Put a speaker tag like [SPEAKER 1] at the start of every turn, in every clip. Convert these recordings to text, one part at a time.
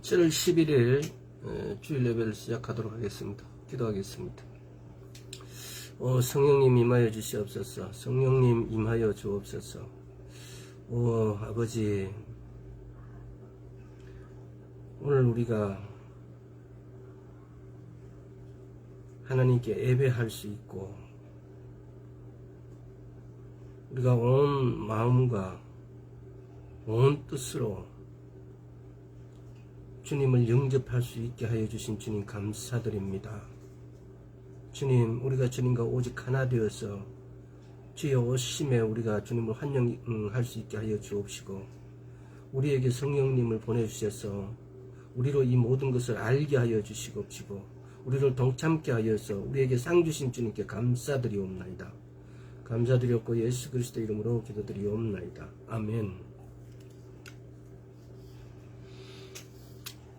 [SPEAKER 1] 7월 11일 주일 예배를 시작하도록 하겠습니다. 기도하겠습니다. 성령님 임하여 주시옵소서. 성령님 임하여 주옵소서. 아버지, 오늘 우리가 하나님께 예배할 수 있고 우리가 온 마음과 온 뜻으로 주님을 영접할 수 있게 하여 주신 주님 감사드립니다. 주님, 우리가 주님과 오직 하나 되어서 주의 오심에 우리가 주님을 환영할 수 있게 하여 주옵시고, 우리에게 성령님을 보내주셔서 우리로 이 모든 것을 알게 하여 주시옵시고, 우리를 동참케 하여서 우리에게 상 주신 주님께 감사드리옵나이다. 감사드렸고 예수 그리스도 이름으로 기도드리옵나이다. 아멘.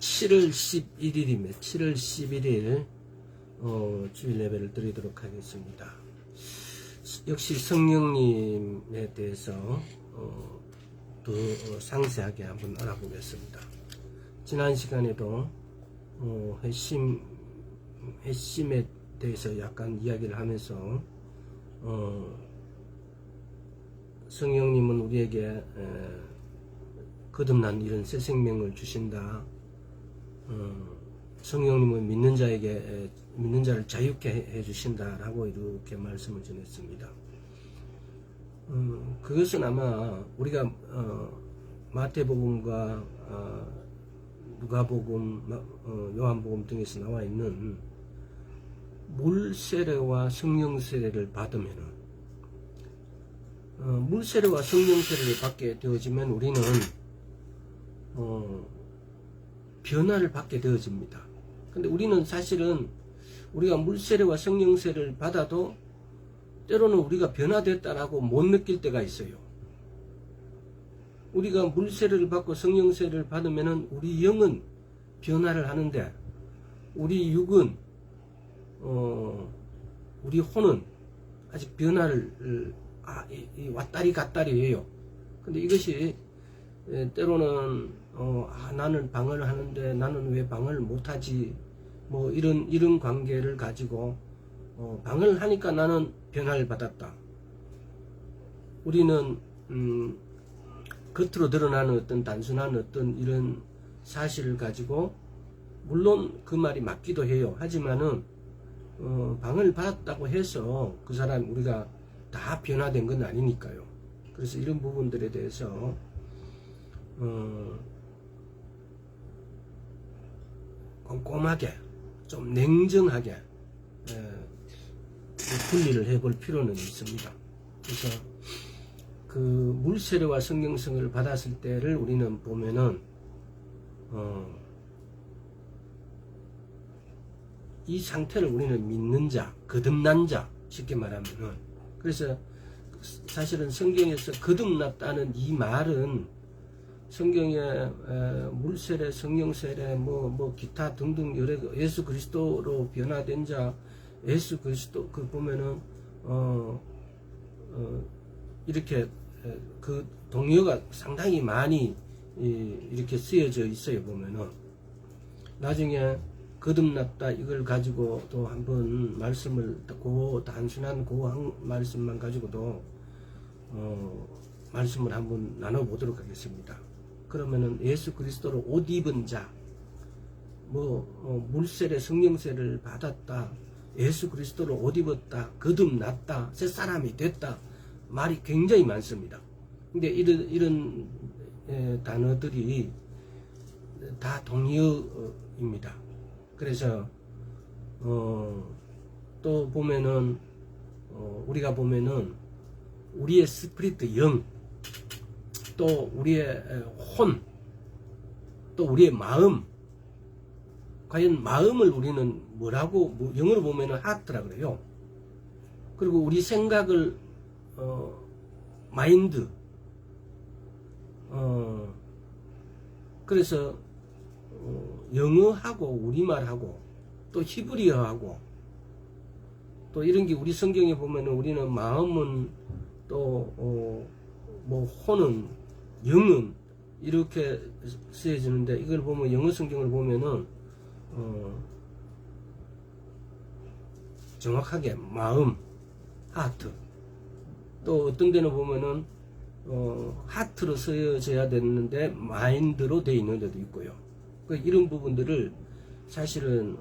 [SPEAKER 1] 7월 11일입니다. 7월 11일 주일 예배를 드리도록 하겠습니다. 역시 성령님에 대해서 더 상세하게 한번 알아보겠습니다. 지난 시간에도 회심에 대해서 약간 이야기를 하면서 성령님은 우리에게 거듭난 이런 새 생명을 주신다. 성령님은 믿는 자를 자유케 해주신다라고 이렇게 말씀을 전했습니다. 그것은 아마 우리가 마태복음과 누가복음, 요한복음 등에서 나와 있는 물 세례와 성령 세례를 받으면은, 물 세례와 성령 세례를 받게 되어지면 우리는 변화를 받게 되어집니다. 근데 우리는 사실은 우리가 물세례와 성령세례를 받아도 때로는 우리가 변화됐다라고 못 느낄 때가 있어요. 우리가 물세례를 받고 성령세례를 받으면은 우리 영은 변화를 하는데 우리 육은 우리 혼은 아직 변화를 왔다리 갔다리 해요. 근데 이것이 때로는 나는 방언을 하는데 나는 왜 방언을 못하지, 뭐 이런 관계를 가지고 방언을 하니까 나는 변화를 받았다. 우리는 겉으로 드러나는 어떤 단순한 어떤 이런 사실을 가지고, 물론 그 말이 맞기도 해요. 하지만은 방언을 받았다고 해서 그 사람 우리가 다 변화된 건 아니니까요. 그래서 이런 부분들에 대해서 꼼꼼하게, 좀 냉정하게 분리를 해볼 필요는 있습니다. 그래서 그 물세례와 성령성을 받았을 때를 우리는 보면은 이 상태를 우리는 믿는 자, 거듭난 자, 쉽게 말하면은, 그래서 사실은 성경에서 거듭났다는 이 말은 성경에 물세례, 성령세례, 뭐 기타 등등 여러 예수 그리스도로 변화된 자, 예수 그리스도 그 보면은 이렇게 그 동요가 상당히 많이 이렇게 쓰여져 있어요. 보면은 나중에 거듭났다 이걸 가지고 또 한번 말씀을 단순한 말씀만 가지고도 말씀을 한번 나눠보도록 하겠습니다. 그러면은 예수 그리스도로 옷 입은 자, 물세례, 성령세례를 받았다, 예수 그리스도로 옷 입었다, 거듭났다, 새 사람이 됐다, 말이 굉장히 많습니다. 근데 이런 단어들이 다 동의어입니다. 그래서 또 보면은 우리가 보면은 우리의 스피리트 영, 또 우리의 혼, 또 우리의 마음, 과연 마음을 우리는 뭐라고, 영어로 보면은 하트라 그래요. 그리고 우리 생각을 마인드, 그래서 영어하고 우리말하고 또 히브리어하고 또 이런 게 우리 성경에 보면은 우리는 마음은 또 뭐 혼은, 영은 이렇게 쓰여지는데, 이걸 보면 영어 성경을 보면은 정확하게 마음, 하트, 또 어떤 데는 보면은 하트로 쓰여져야 되는데 마인드로 되어 있는 데도 있고요. 이런 부분들을 사실은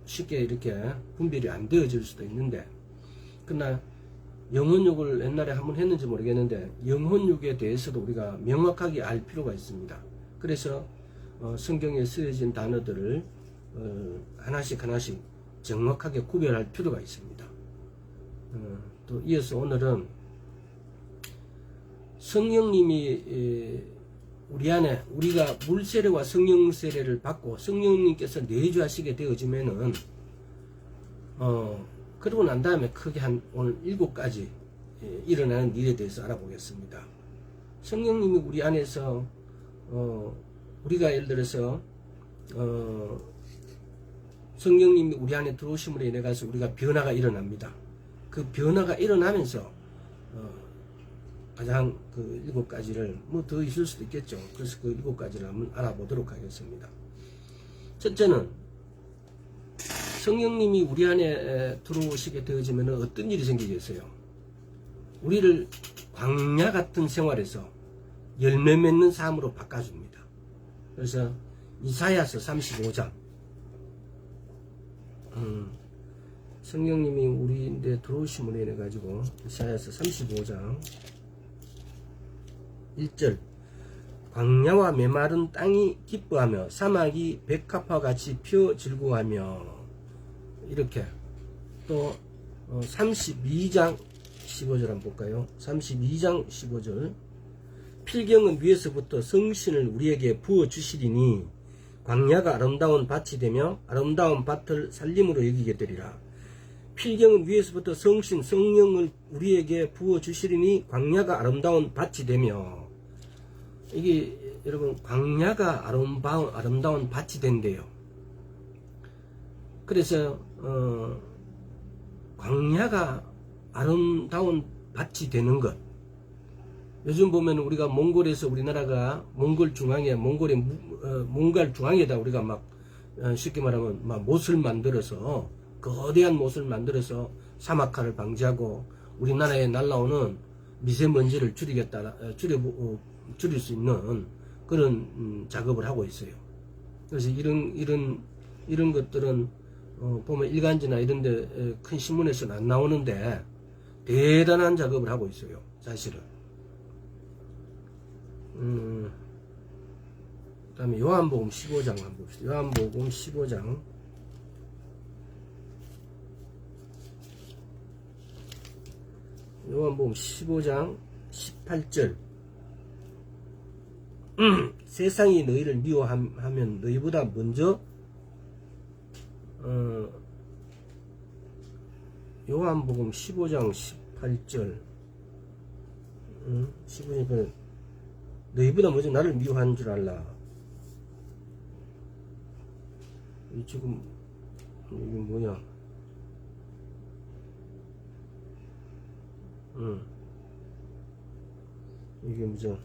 [SPEAKER 1] 쉽게 이렇게 분별이 안 되어질 수도 있는데, 그러나 영혼육을 옛날에 한번 했는지 모르겠는데 영혼육에 대해서도 우리가 명확하게 알 필요가 있습니다. 그래서 성경에 쓰여진 단어들을 하나씩 정확하게 구별할 필요가 있습니다. 또 이어서 오늘은 성령님이 우리 안에, 우리가 물세례와 성령 세례를 받고 성령님께서 내주하시게 되어지면은 그러고 난 다음에 크게 오늘 7가지 일어나는 일에 대해서 알아보겠습니다. 성령님이 우리 안에서 우리가 예를 들어서 성령님이 우리 안에 들어오심으로 인해 가서 우리가 변화가 일어납니다. 그 변화가 일어나면서 가장 그 7가지를 뭐 더 있을 수도 있겠죠. 그래서 그 7가지를 한번 알아보도록 하겠습니다. 첫째는 성령님이 우리 안에 들어오시게 되어지면 어떤 일이 생기겠어요? 우리를 광야 같은 생활에서 열매 맺는 삶으로 바꿔줍니다. 그래서 이사야서 35장 성령님이 우리인데 들어오심으로 인해 가지고 이사야서 35장 1절, 광야와 메마른 땅이 기뻐하며 사막이 백합화 같이 펴 즐거워하며, 이렇게. 또 32장 15절 한번 볼까요? 32장 15절, 필경은 위에서부터 성신을 우리에게 부어 주시리니 광야가 아름다운 밭이 되며 아름다운 밭을 살림으로 여기게 되리라. 필경은 위에서부터 성령을 우리에게 부어 주시리니 광야가 아름다운 밭이 되며, 이게 여러분 광야가 아름다운 밭이 된대요. 그래서 광야가 아름다운 밭이 되는 것, 요즘 보면 우리가 몽골에서, 우리나라가 몽골 중앙에, 몽골 중앙에다 우리가 막 쉽게 말하면 막 못을 만들어서, 거대한 못을 만들어서 사막화를 방지하고 우리나라에 날라오는 미세먼지를 줄일 수 있는 그런 작업을 하고 있어요. 그래서 이런 것들은 보면 일간지나 이런 데 큰 신문에서는 안 나오는데 대단한 작업을 하고 있어요, 사실은. 그 다음에 요한복음 15장 한번 봅시다. 요한복음 15장 18절, 세상이 너희를 미워하면 너희보다 먼저, 요한복음 15장 18절, 15절, 너희보다 먼저 나를 미워하는 줄 알라. 지금 이게 뭐냐? 이게 무슨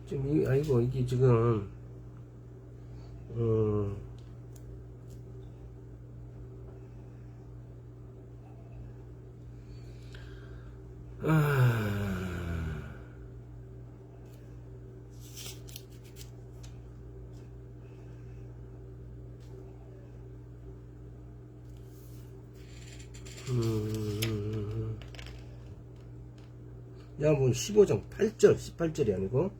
[SPEAKER 1] 지금 아이고 이게 지금 야뭐 15장 8절 18절이 아니고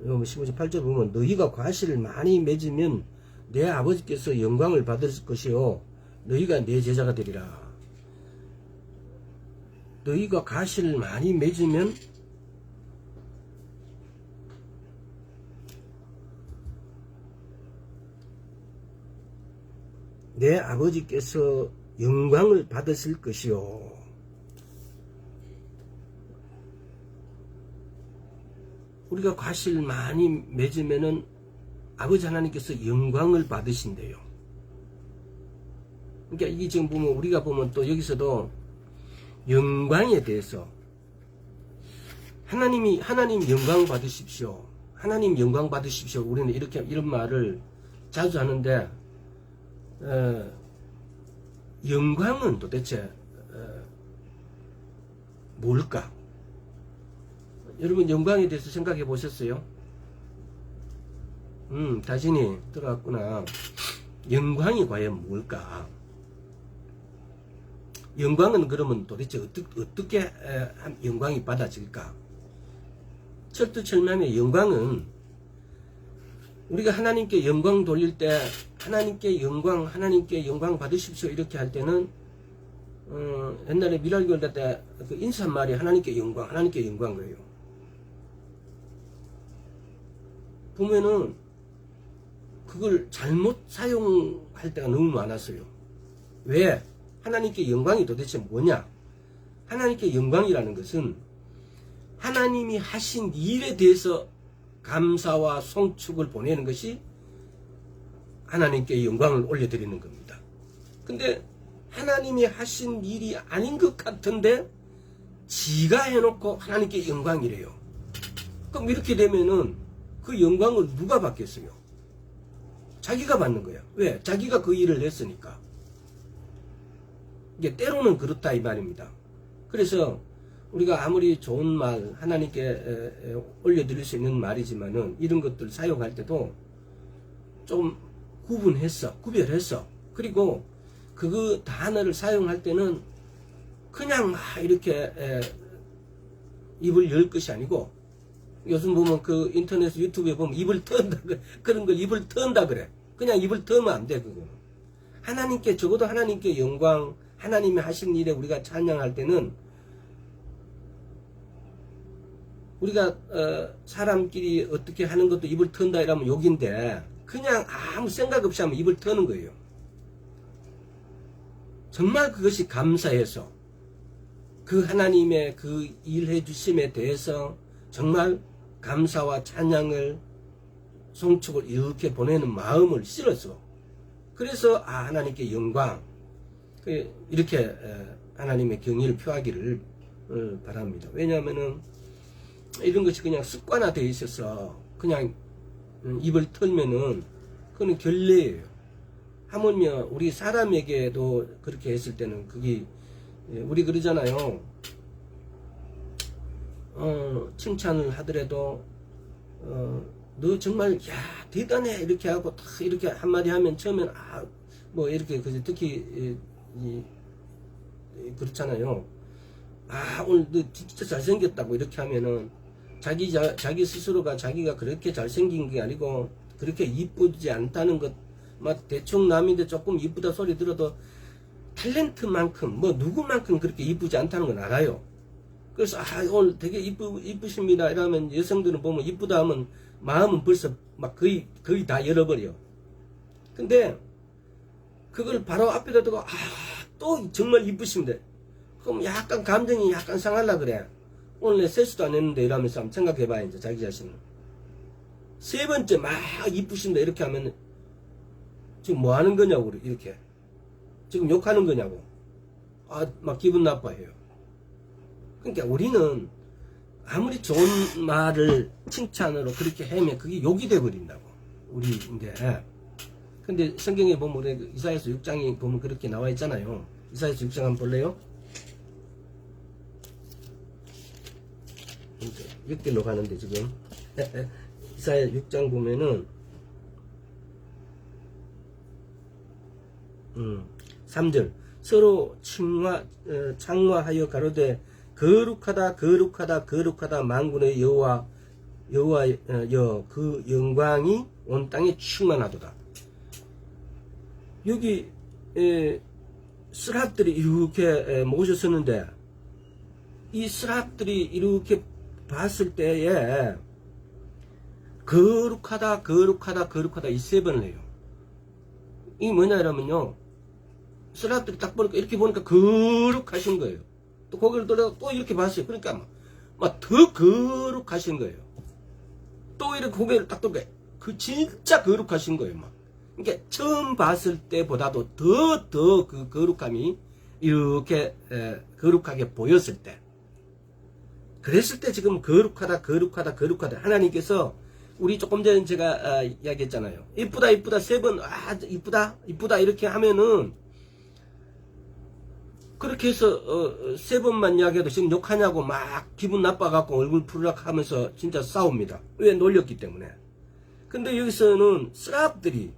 [SPEAKER 1] 15장 8절 보면 너희가 과실을 많이 맺으면 내 아버지께서 영광을 받을 것이요 너희가 내 제자가 되리라. 너희가 과실을 많이 맺으면 내 아버지께서 영광을 받으실 것이요. 우리가 과실 많이 맺으면은 아버지 하나님께서 영광을 받으신대요. 그러니까 이게 지금 보면 우리가 보면 또 여기서도 영광에 대해서 하나님 영광 받으십시오. 하나님 영광 받으십시오. 우리는 이렇게 이런 말을 자주 하는데 영광은 도대체 뭘까? 여러분 영광에 대해서 생각해 보셨어요? 다신이 들어왔구나. 영광이 과연 뭘까? 영광은 그러면 도대체 어떻게 영광이 받아질까? 철두철미하면 영광은 우리가 하나님께 영광 돌릴 때 하나님께 영광 받으십시오 이렇게 할 때는 옛날에 미랄교회 때 그 인사말이 하나님께 영광 그래요. 보면은 그걸 잘못 사용할 때가 너무 많았어요. 왜? 하나님께 영광이 도대체 뭐냐? 하나님께 영광이라는 것은 하나님이 하신 일에 대해서 감사와 송축을 보내는 것이 하나님께 영광을 올려드리는 겁니다. 근데 하나님이 하신 일이 아닌 것 같은데 지가 해놓고 하나님께 영광이래요. 그럼 이렇게 되면은 그 영광을 누가 받겠어요? 자기가 받는 거야. 왜? 자기가 그 일을 했으니까. 이게 때로는 그렇다 이 말입니다. 그래서 우리가 아무리 좋은 말 하나님께 올려드릴 수 있는 말이지만은 이런 것들 사용할 때도 좀 구별했어. 그리고 그 단어를 사용할 때는 그냥 막 이렇게 입을 열 것이 아니고 요즘 보면 그 인터넷 유튜브에 보면 입을 턴다 그런 걸 입을 턴다 그래. 그냥 입을 터면 안 돼. 그거는 하나님께 적어도 하나님께 영광 하나님이 하신 일에 우리가 찬양할 때는 우리가 사람끼리 어떻게 하는 것도 입을 턴다 이러면 욕인데 그냥 아무 생각 없이 하면 입을 터는 거예요. 정말 그것이 감사해서 그 하나님의 그 일해 주심에 대해서 정말 감사와 찬양을 송축을 이렇게 보내는 마음을 실어서 그래서 하나님께 영광 이렇게 하나님의 경의를 표하기를 바랍니다. 왜냐하면은 이런 것이 그냥 습관화되어 있어서 그냥 입을 털면은 그건 결례예요. 하물며 우리 사람에게도 그렇게 했을 때는 그게 우리 그러잖아요. 칭찬을 하더라도 너 정말 야 대단해 이렇게 하고 딱 이렇게 한마디 하면 처음엔 뭐 이렇게 특히 그렇잖아요. 오늘 너 진짜 잘생겼다고 이렇게 하면은 자기 스스로가 자기가 그렇게 잘생긴 게 아니고 그렇게 이쁘지 않다는 것 막 대충 남인데 조금 이쁘다 소리 들어도 탤런트만큼 뭐 누구만큼 그렇게 이쁘지 않다는 건 알아요. 그래서 오늘 되게 이쁘십니다 이러면 여성들은 보면 이쁘다 하면 마음은 벌써 막 거의 다 열어버려. 근데 그걸 바로 앞에다 두고 또 정말 이쁘십니다. 그럼 약간 감정이 약간 상하려 그래. 오늘 내 세수도 안 했는데 이러면서 한번 생각해봐야 이제 자기 자신을. 세 번째 막 이쁘신다 이렇게 하면 지금 뭐 하는 거냐고 이렇게 지금 욕하는 거냐고 막 기분 나빠해요. 그러니까 우리는 아무리 좋은 말을 칭찬으로 그렇게 하면 그게 욕이 돼버린다고 우리인데. 근데 성경에 보면 우리 이사야서 6장에 보면 그렇게 나와 있잖아요. 이사야서 6장 한번 볼래요? 몇 개로 가는데 지금 이사야 6장 보면은 3절 서로 창화하여 가로되 거룩하다 만군의 여호와여 그 영광이 온 땅에 충만하도다. 여기 스랍들이 이렇게 모셨었는데 이 스랍들이 이렇게 봤을 때에 거룩하다 이 세 번을 해요. 이게 뭐냐 이러면요, 스랍들이 딱 보니까 이렇게 보니까 거룩하신 거예요. 또 고개를 돌려 또 이렇게 봤어요. 그러니까 막 더 거룩하신 거예요. 또 이렇게 고개를 딱 돌려 그 진짜 거룩하신 거예요. 막 그러니까 처음 봤을 때보다도 더 그 거룩함이 이렇게 거룩하게 보였을 때, 그랬을 때 지금 거룩하다 하나님께서 우리 조금 전에 제가 이야기했잖아요. 이쁘다 세 번 이쁘다 이렇게 하면은, 그렇게 해서 세 번만 이야기해도 지금 욕하냐고 막 기분 나빠갖고 얼굴 푸르락 하면서 진짜 싸웁니다. 왜? 놀렸기 때문에. 근데 여기서는 스랍들이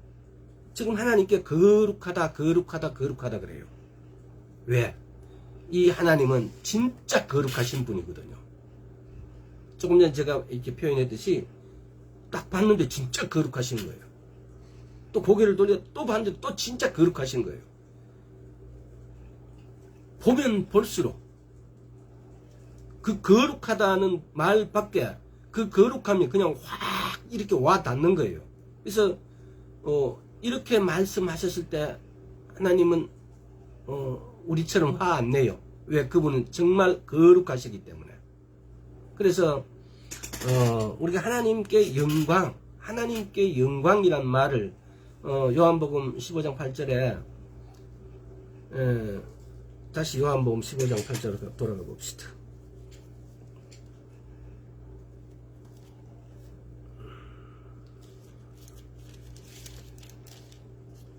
[SPEAKER 1] 지금 하나님께 거룩하다 그래요. 왜? 이 하나님은 진짜 거룩하신 분이거든요. 조금 전에 제가 이렇게 표현했듯이 딱 봤는데 진짜 거룩하신 거예요. 또 고개를 돌려 또 봤는데 또 진짜 거룩하신 거예요. 보면 볼수록 그 거룩하다는 말밖에 그 거룩함이 그냥 확 이렇게 와 닿는 거예요. 그래서 이렇게 말씀하셨을 때 하나님은 우리처럼 화 안 내요. 왜? 그분은 정말 거룩하시기 때문에. 그래서 우리가 하나님께 영광이란 말을 요한복음 15장 8절에 다시 요한복음 15장 8절로 돌아가 봅시다.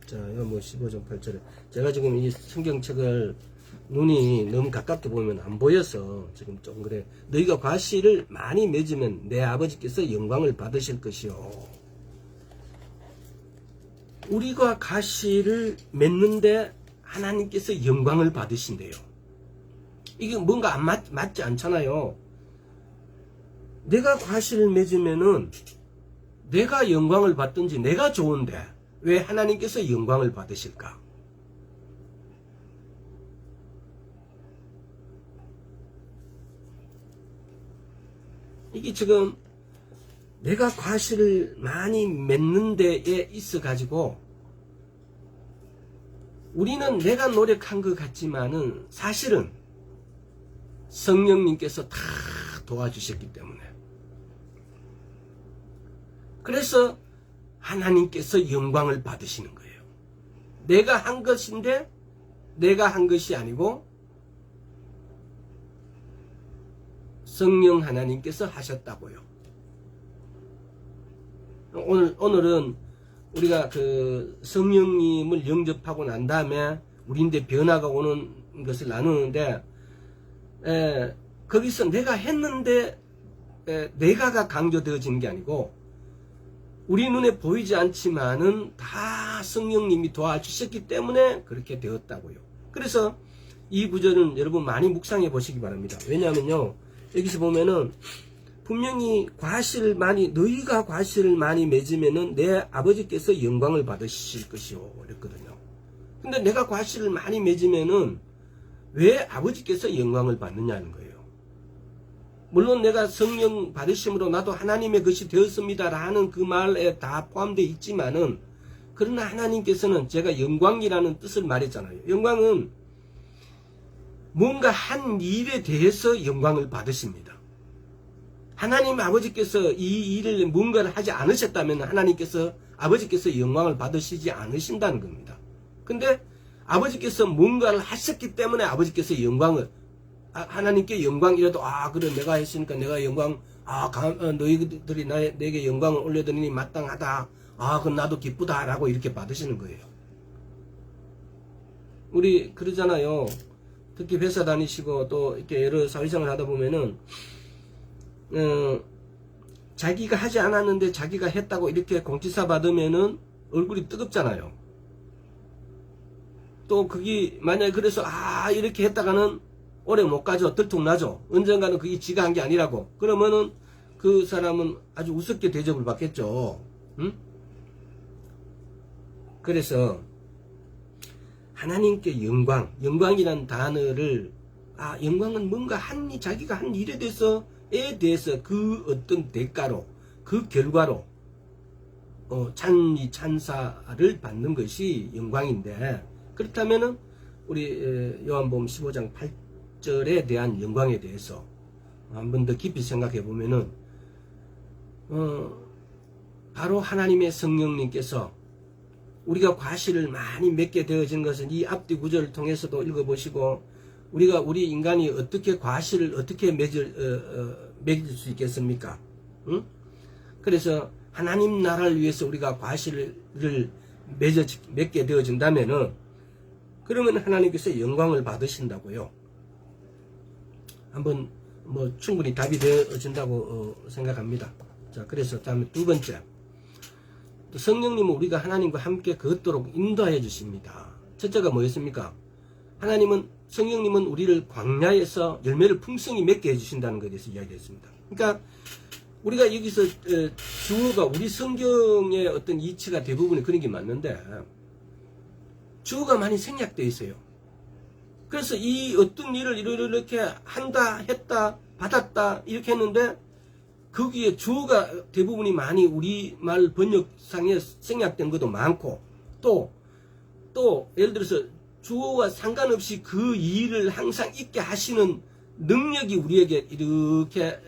[SPEAKER 1] 자, 요한복음 15장 8절에 제가 지금 이 성경책을 눈이 너무 가깝게 보면 안 보여서 지금 좀 그래. 너희가 과실을 많이 맺으면 내 아버지께서 영광을 받으실 것이요. 우리가 과실을 맺는데 하나님께서 영광을 받으신대요. 이게 뭔가 안 맞지 않잖아요. 내가 과실을 맺으면은 내가 영광을 받든지 내가 좋은데 왜 하나님께서 영광을 받으실까? 이게 지금 내가 과실을 많이 맺는 데에 있어 가지고 우리는 내가 노력한 것 같지만은 사실은 성령님께서 다 도와주셨기 때문에, 그래서 하나님께서 영광을 받으시는 거예요. 내가 한 것인데 내가 한 것이 아니고 성령 하나님께서 하셨다고요. 오늘은 우리가 그 성령님을 영접하고 난 다음에 우리인데 변화가 오는 것을 나누는데, 거기서 내가 했는데 내가가 강조되어지는 게 아니고 우리 눈에 보이지 않지만은 다 성령님이 도와주셨기 때문에 그렇게 되었다고요. 그래서 이 구절은 여러분 많이 묵상해 보시기 바랍니다. 왜냐하면요, 여기서 보면은 분명히 너희가 과실을 많이 맺으면은 내 아버지께서 영광을 받으실 것이요 그랬거든요. 근데 내가 과실을 많이 맺으면은 왜 아버지께서 영광을 받느냐는 거예요. 물론 내가 성령 받으심으로 나도 하나님의 것이 되었습니다라는 그 말에 다 포함되어 있지만은, 그러나 하나님께서는 제가 영광이라는 뜻을 말했잖아요. 영광은 뭔가 한 일에 대해서 영광을 받으십니다. 하나님 아버지께서 이 일을 뭔가를 하지 않으셨다면 아버지께서 영광을 받으시지 않으신다는 겁니다. 근데 아버지께서 뭔가를 하셨기 때문에 아버지께서 하나님께 영광이라도, 그래 내가 했으니까 내가 영광, 너희들이 내게 영광을 올려드리니 마땅하다, 그럼 나도 기쁘다라고 이렇게 받으시는 거예요. 우리 그러잖아요. 특히 회사 다니시고 또 이렇게 여러 사회생활 하다 보면은 자기가 하지 않았는데 자기가 했다고 이렇게 공지사 받으면은 얼굴이 뜨겁잖아요. 또 그게 만약에 그래서 이렇게 했다가는 오래 못 가죠. 들통나죠. 언젠가는 그게 지가 한 게 아니라고. 그러면은 그 사람은 아주 우습게 대접을 받겠죠. 응? 그래서 하나님께 영광이라는 단어를, 영광은 뭔가 자기가 한 일에 대해서 그 어떤 대가로, 그 결과로 찬사를 받는 것이 영광인데, 그렇다면은 우리 요한복음 15장 8절에 대한 영광에 대해서 한 번 더 깊이 생각해 보면은 바로 하나님의 성령님께서 우리가 과실을 많이 맺게 되어진 것은 이 앞뒤 구절을 통해서도 읽어보시고, 우리 인간이 어떻게 과실을 어떻게 맺을 수 있겠습니까? 응? 그래서 하나님 나라를 위해서 우리가 과실을 맺게 되어진다면은, 그러면 하나님께서 영광을 받으신다고요. 한번 충분히 답이 되어진다고 생각합니다. 자, 그래서 다음에 두 번째, 성령님은 우리가 하나님과 함께 걷도록 인도하여 주십니다. 첫째가 뭐였습니까? 성령님은 우리를 광야에서 열매를 풍성히 맺게 해주신다는 것에 대해서 이야기했습니다. 그러니까 우리가 여기서 주어가 우리 성경의 어떤 이치가 대부분이 그런 게 맞는데, 주어가 많이 생략되어 있어요. 그래서 이 어떤 일을 이렇게 한다, 했다, 받았다 이렇게 했는데, 거기에 주어가 대부분이 많이 우리말 번역상에 생략된 것도 많고, 또 예를 들어서 주어와 상관없이 그 일을 항상 있게 하시는 능력이 우리에게 이렇게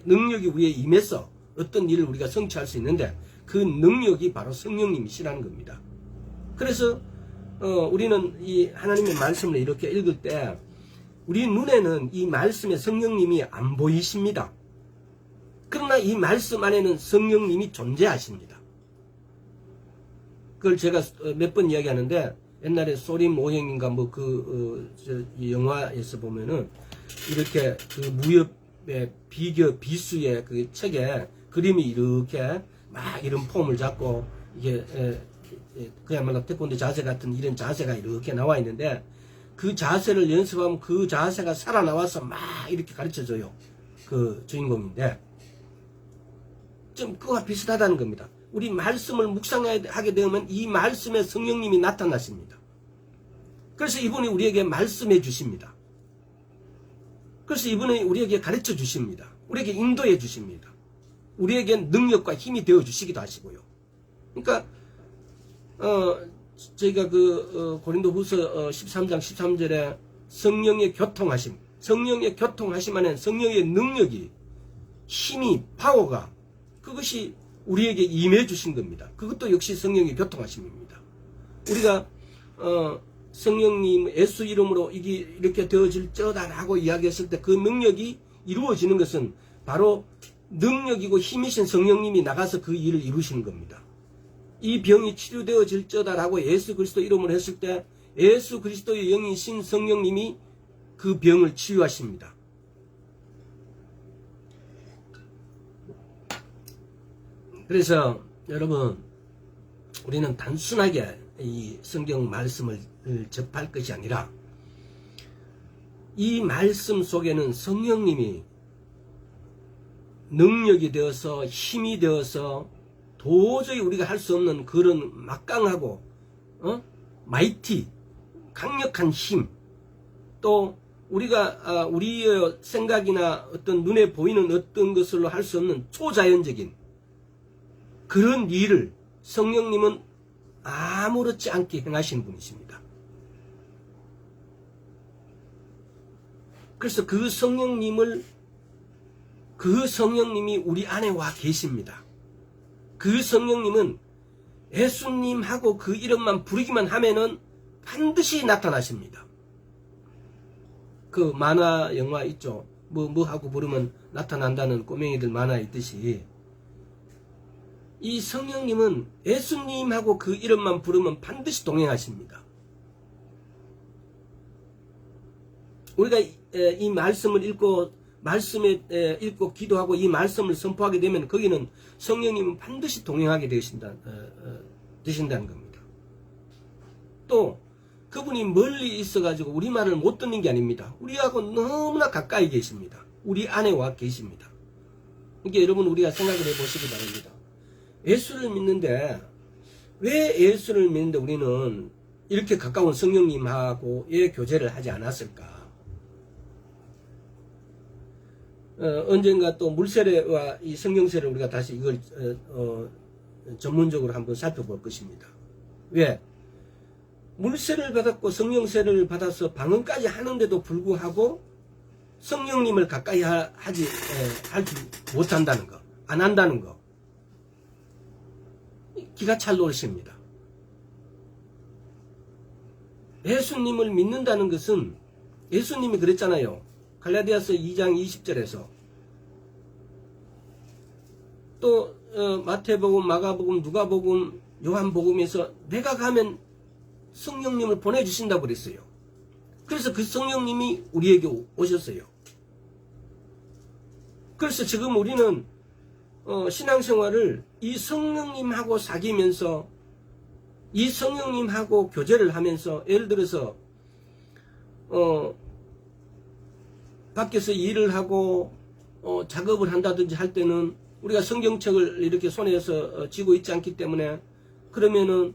[SPEAKER 1] 능력이 우리에 임해서 어떤 일을 우리가 성취할 수 있는데, 그 능력이 바로 성령님이시라는 겁니다. 그래서 우리는 이 하나님의 말씀을 이렇게 읽을 때 우리 눈에는 이 말씀의 성령님이 안 보이십니다. 그러나 이 말씀 안에는 성령님이 존재하십니다. 그걸 제가 몇 번 이야기하는데, 옛날에 소림 오행인가 이 영화에서 보면은 이렇게 그 무협의 비수의 그 책에 그림이 이렇게 막 이런 폼을 잡고 이게 그야말로 태권도 자세 같은 이런 자세가 이렇게 나와 있는데, 그 자세를 연습하면 그 자세가 살아나와서 막 이렇게 가르쳐줘요. 그 주인공인데, 좀 그와 비슷하다는 겁니다. 우리 말씀을 묵상하게 되면 이 말씀에 성령님이 나타나십니다. 그래서 이분이 우리에게 말씀해 주십니다. 그래서 이분이 우리에게 가르쳐 주십니다. 우리에게 인도해 주십니다. 우리에게 능력과 힘이 되어 주시기도 하시고요. 그러니까 저희가 고린도후서 13장 13절에 성령의 교통하심 안에 성령의 능력이, 힘이, 파워가, 그것이 우리에게 임해 주신 겁니다. 그것도 역시 성령의 교통하심입니다. 우리가 성령님 예수 이름으로 이게 이렇게 되어질 쩌다라고 이야기했을 때 그 능력이 이루어지는 것은 바로 능력이고 힘이신 성령님이 나가서 그 일을 이루시는 겁니다. 이 병이 치료되어질 쩌다라고 예수 그리스도 이름으로 했을 때 예수 그리스도의 영이신 성령님이 그 병을 치유하십니다. 그래서 여러분, 우리는 단순하게 이 성경 말씀을 접할 것이 아니라 이 말씀 속에는 성령님이 능력이 되어서 힘이 되어서 도저히 우리가 할 수 없는 그런 막강하고 마이티, 강력한 힘, 또 우리가 우리의 생각이나 어떤 눈에 보이는 어떤 것으로 할 수 없는 초자연적인 그런 일을 성령님은 아무렇지 않게 행하시는 분이십니다. 그래서 그 성령님이 우리 안에 와 계십니다. 그 성령님은 예수님하고 그 이름만 부르기만 하면은 반드시 나타나십니다. 그 만화 영화 있죠. 뭐 하고 부르면 나타난다는 꼬맹이들 만화 있듯이, 이 성령님은 예수님하고 그 이름만 부르면 반드시 동행하십니다. 우리가 이 말씀을 읽고 기도하고 이 말씀을 선포하게 되면 거기는 성령님은 반드시 동행하게 되신다는 겁니다. 또 그분이 멀리 있어가지고 우리 말을 못 듣는 게 아닙니다. 우리하고 너무나 가까이 계십니다. 우리 안에 와 계십니다. 그러니까 여러분, 우리가 생각을 해보시기 바랍니다. 예수를 믿는데, 왜 예수를 믿는데 우리는 이렇게 가까운 성령님하고의 교제를 하지 않았을까? 언젠가 또 물세례와 이 성령세를 우리가 다시 이걸 전문적으로 한번 살펴볼 것입니다. 왜? 물세를 받았고 성령세를 받아서 방언까지 하는데도 불구하고 성령님을 가까이 하지 못한다는 거, 안 한다는 거. 기가 찰 놓으십니다. 예수님을 믿는다는 것은 예수님이 그랬잖아요. 갈라디아서 2장 20절에서 또 마태복음, 마가복음, 누가복음, 요한복음에서 내가 가면 성령님을 보내주신다고 그랬어요. 그래서 그 성령님이 우리에게 오셨어요. 그래서 지금 우리는 신앙생활을 이 성령님하고 사귀면서 이 성령님하고 교제를 하면서 예를 들어서 밖에서 일을 하고 작업을 한다든지 할 때는 우리가 성경책을 이렇게 손에서 쥐고 있지 않기 때문에 그러면은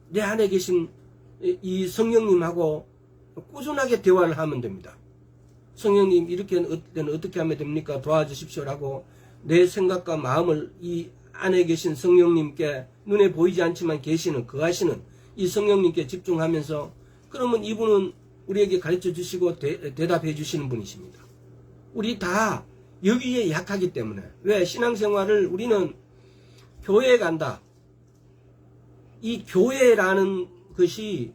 [SPEAKER 1] 내 안에 계신 이 성령님하고 꾸준하게 대화를 하면 됩니다. 성령님 이렇게 어떻게 하면 됩니까? 도와주십시오라고 내 생각과 마음을 이 안에 계신 성령님께 눈에 보이지 않지만 계시는 거하시는 이 성령님께 집중하면서 그러면 이분은 우리에게 가르쳐 주시고 대답해 주시는 분이십니다. 우리 다 여기에 약하기 때문에 왜 신앙생활을 우리는 교회에 간다. 이 교회라는 것이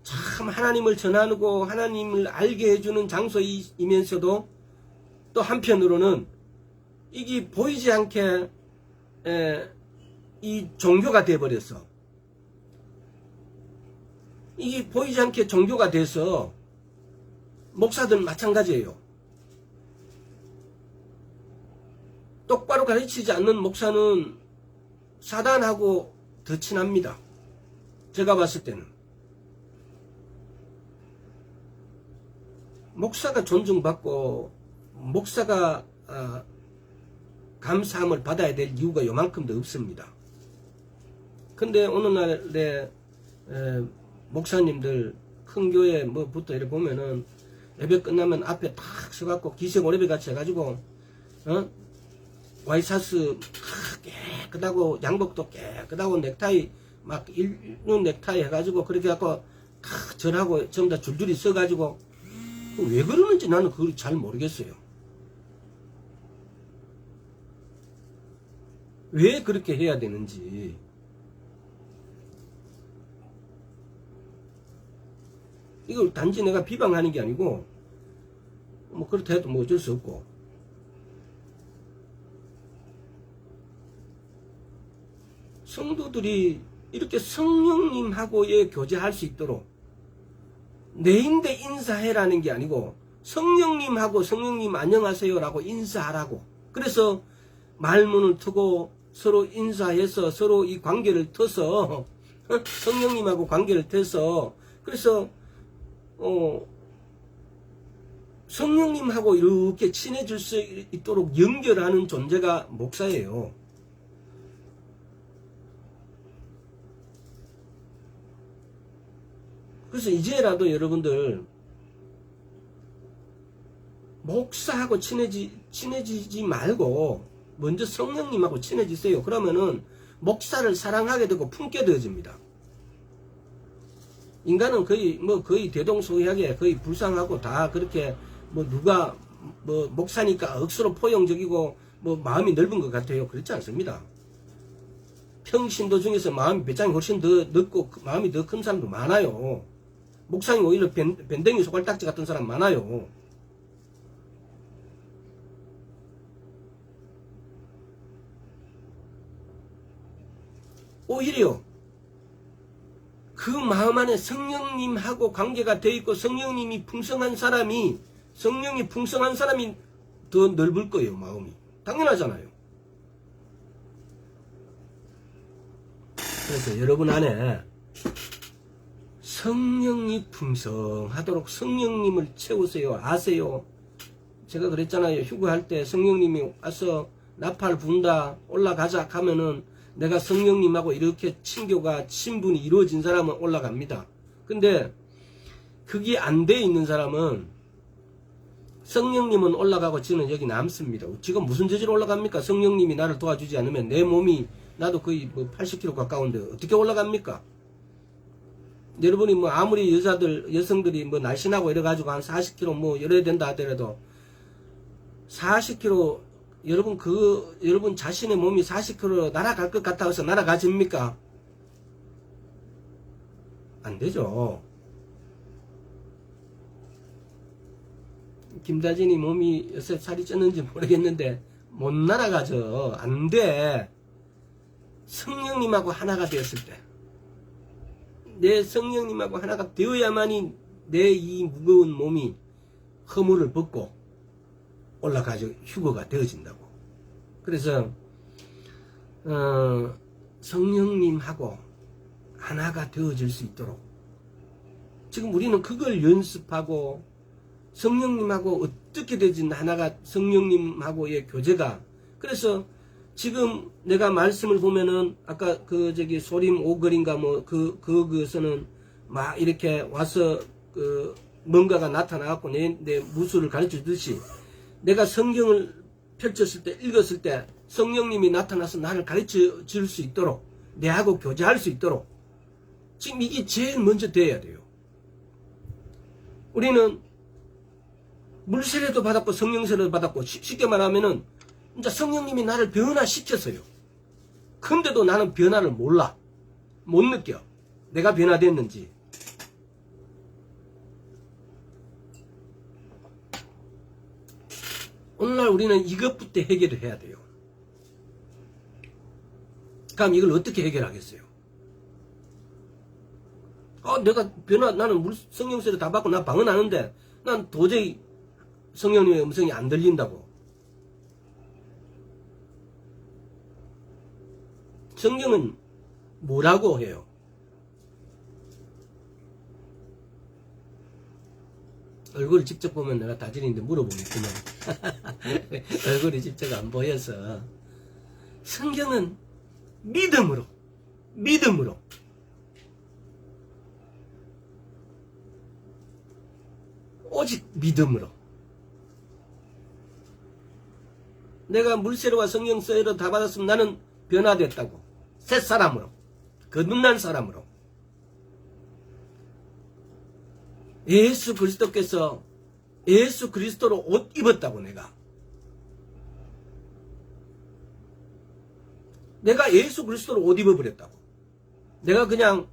[SPEAKER 1] 참 하나님을 전하고 하나님을 알게 해주는 장소이면서도 또 한편으로는 이게 보이지 않게 이 종교가 돼버렸어. 이게 보이지 않게 종교가 돼서 목사들은 마찬가지예요. 똑바로 가르치지 않는 목사는 사단하고 더 친합니다. 제가 봤을 때는. 목사가 존중받고 목사가 감사함을 받아야 될 이유가 요만큼도 없습니다. 근데 오늘날에 목사님들 큰 교회 뭐부터 이렇게 보면은 예배 끝나면 앞에 탁 서갖고 기생 오래배 같이 해가지고 와이셔츠 깨끗하고 양복도 깨끗하고 넥타이 막 일륜 넥타이 해가지고 그렇게 갖고 탁 절하고 전부 다 줄줄이 써가지고 왜 그러는지 나는 그걸 잘 모르겠어요. 왜 그렇게 해야 되는지. 이걸 단지 내가 비방하는 게 아니고 뭐 그렇다 해도 뭐 어쩔 수 없고 성도들이 이렇게 성령님하고의 교제할 수 있도록 내인데 인사해라는 게 아니고 성령님하고 성령님 안녕하세요라고 인사하라고. 그래서 말문을 트고 서로 인사해서 서로 이 관계를 터서 성령님하고 관계를 터서 그래서 성령님하고 이렇게 친해질 수 있도록 연결하는 존재가 목사예요. 그래서 이제라도 여러분들 목사하고 친해지지 말고 먼저 성령님하고 친해지세요. 그러면은 목사를 사랑하게 되고 품게 되어집니다. 인간은 거의 대동소이하게 거의 불쌍하고 다 그렇게 누가 목사니까 억수로 포용적이고 마음이 넓은 것 같아요. 그렇지 않습니다. 평신도 중에서 마음이 배짱이 훨씬 더 넓고 마음이 더 큰 사람도 많아요. 목사님 오히려 밴댕이 소갈딱지 같은 사람 많아요. 오히려 그 마음 안에 성령님하고 관계가 되어 있고 성령이 풍성한 사람이 더 넓을 거예요. 마음이. 당연하잖아요. 그래서 여러분 안에 성령이 풍성하도록 성령님을 채우세요. 아세요. 제가 그랬잖아요. 휴거할 때 성령님이 와서 나팔 분다 올라가자 하면은 내가 성령님하고 이렇게 친분이 이루어진 사람은 올라갑니다. 근데 그게 안 돼 있는 사람은 성령님은 올라가고 저는 여기 남습니다. 지금 무슨 죄지로 올라갑니까? 성령님이 나를 도와주지 않으면 내 몸이 나도 거의 80kg 가까운데 어떻게 올라갑니까? 여러분이 아무리 여성들이 날씬하고 이래가지고 한 40kg 열어야 된다 하더라도 40kg 여러분 자신의 몸이 40km 날아갈 것 같아서 날아가집니까? 안 되죠. 김다진이 몸이 요새 살이 쪘는지 모르겠는데 못 날아가죠. 안 돼. 성령님하고 하나가 되었을 때, 내 성령님하고 하나가 되어야만이 내 이 무거운 몸이 허물을 벗고 올라가죠. 휴거가 되어진다고. 그래서 성령님하고 하나가 되어질 수 있도록 지금 우리는 그걸 연습하고, 성령님하고 어떻게 되든 하나가, 성령님하고의 교제가. 그래서 지금 내가 말씀을 보면은 아까 소림 오거리인가 그것은 막 이렇게 와서 뭔가가 나타나갖고 내 무술을 가르쳐 주듯이, 내가 성경을 펼쳤을 때, 읽었을 때 성령님이 나타나서 나를 가르쳐 줄 수 있도록, 내하고 교제할 수 있도록 지금 이게 제일 먼저 돼야 돼요. 우리는 물세례도 받았고 성령세례도 받았고, 쉽게 말하면은 진짜 성령님이 나를 변화시켰어요. 근데도 나는 변화를 몰라. 못 느껴. 내가 변화됐는지. 오늘날 우리는 이것부터 해결을 해야 돼요. 그럼 이걸 어떻게 해결하겠어요? 내가 나는 성령세례 다 받고 나 방언하는데 난 도저히 성령님의 음성이 안 들린다고. 성경은 뭐라고 해요? 얼굴 직접 보면 내가 다지는데 물어보겠구만. 얼굴이 직접 안 보여서. 성경은 믿음으로, 오직 믿음으로. 내가 물세례와 성령세례를 다 받았으면 나는 변화됐다고. 새 사람으로, 거듭난 사람으로. 예수 그리스도께서 예수 그리스도로 옷 입었다고. 내가 예수 그리스도로 옷 입어버렸다고. 내가 그냥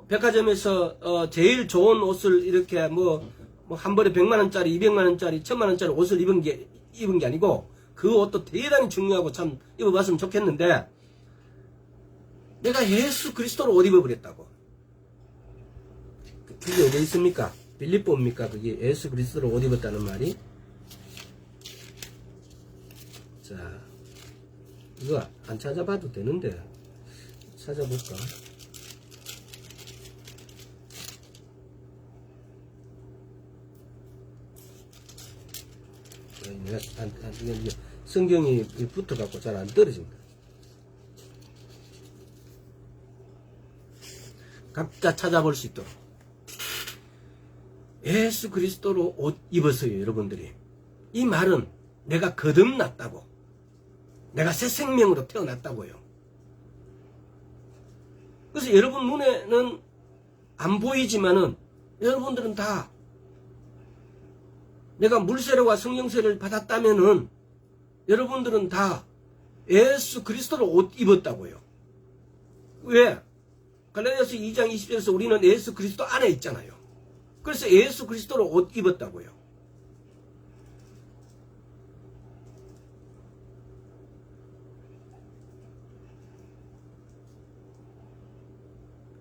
[SPEAKER 1] 백화점에서 제일 좋은 옷을 이렇게 한 벌에 100만원짜리 200만원짜리 1000만원짜리 옷을 입은 게 아니고, 그 옷도 대단히 중요하고 참 입어봤으면 좋겠는데, 내가 예수 그리스도로 옷 입어버렸다고. 그게 어디 있습니까? 빌립보입니까? 그게 예수 그리스도로 옷 입었다는 말이? 자, 이거 안 찾아봐도 되는데 찾아볼까? 내가 성경이 붙어갖고 잘 안 떨어진다. 각자 찾아볼 수 있도록 예수 그리스도로 옷 입었어요. 여러분들이 이 말은 내가 거듭났다고, 내가 새 생명으로 태어났다고요. 그래서 여러분 눈에는 안 보이지만은 여러분들은 다 내가 물세례와 성령세례를 받았다면은 여러분들은 다 예수 그리스도로 옷 입었다고요. 왜? 갈라디아서 2장 20절에서 우리는 예수 그리스도 안에 있잖아요. 그래서 예수 그리스도로 옷 입었다고요.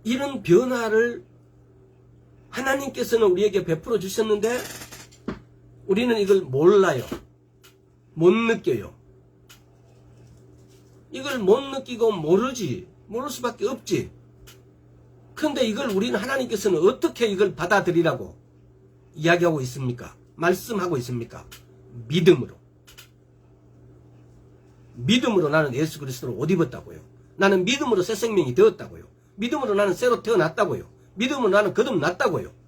[SPEAKER 1] 이런 변화를 하나님께서는 우리에게 베풀어 주셨는데 우리는 이걸 몰라요. 못 느껴요. 이걸 못 느끼고 모르지. 모를 수밖에 없지. 근데 이걸 우리는 하나님께서는 어떻게 이걸 받아들이라고 이야기하고 있습니까? 말씀하고 있습니까? 믿음으로. 믿음으로 나는 예수 그리스도로 옷 입었다고요. 나는 믿음으로 새 생명이 되었다고요. 믿음으로 나는 새로 태어났다고요. 믿음으로 나는 거듭났다고요.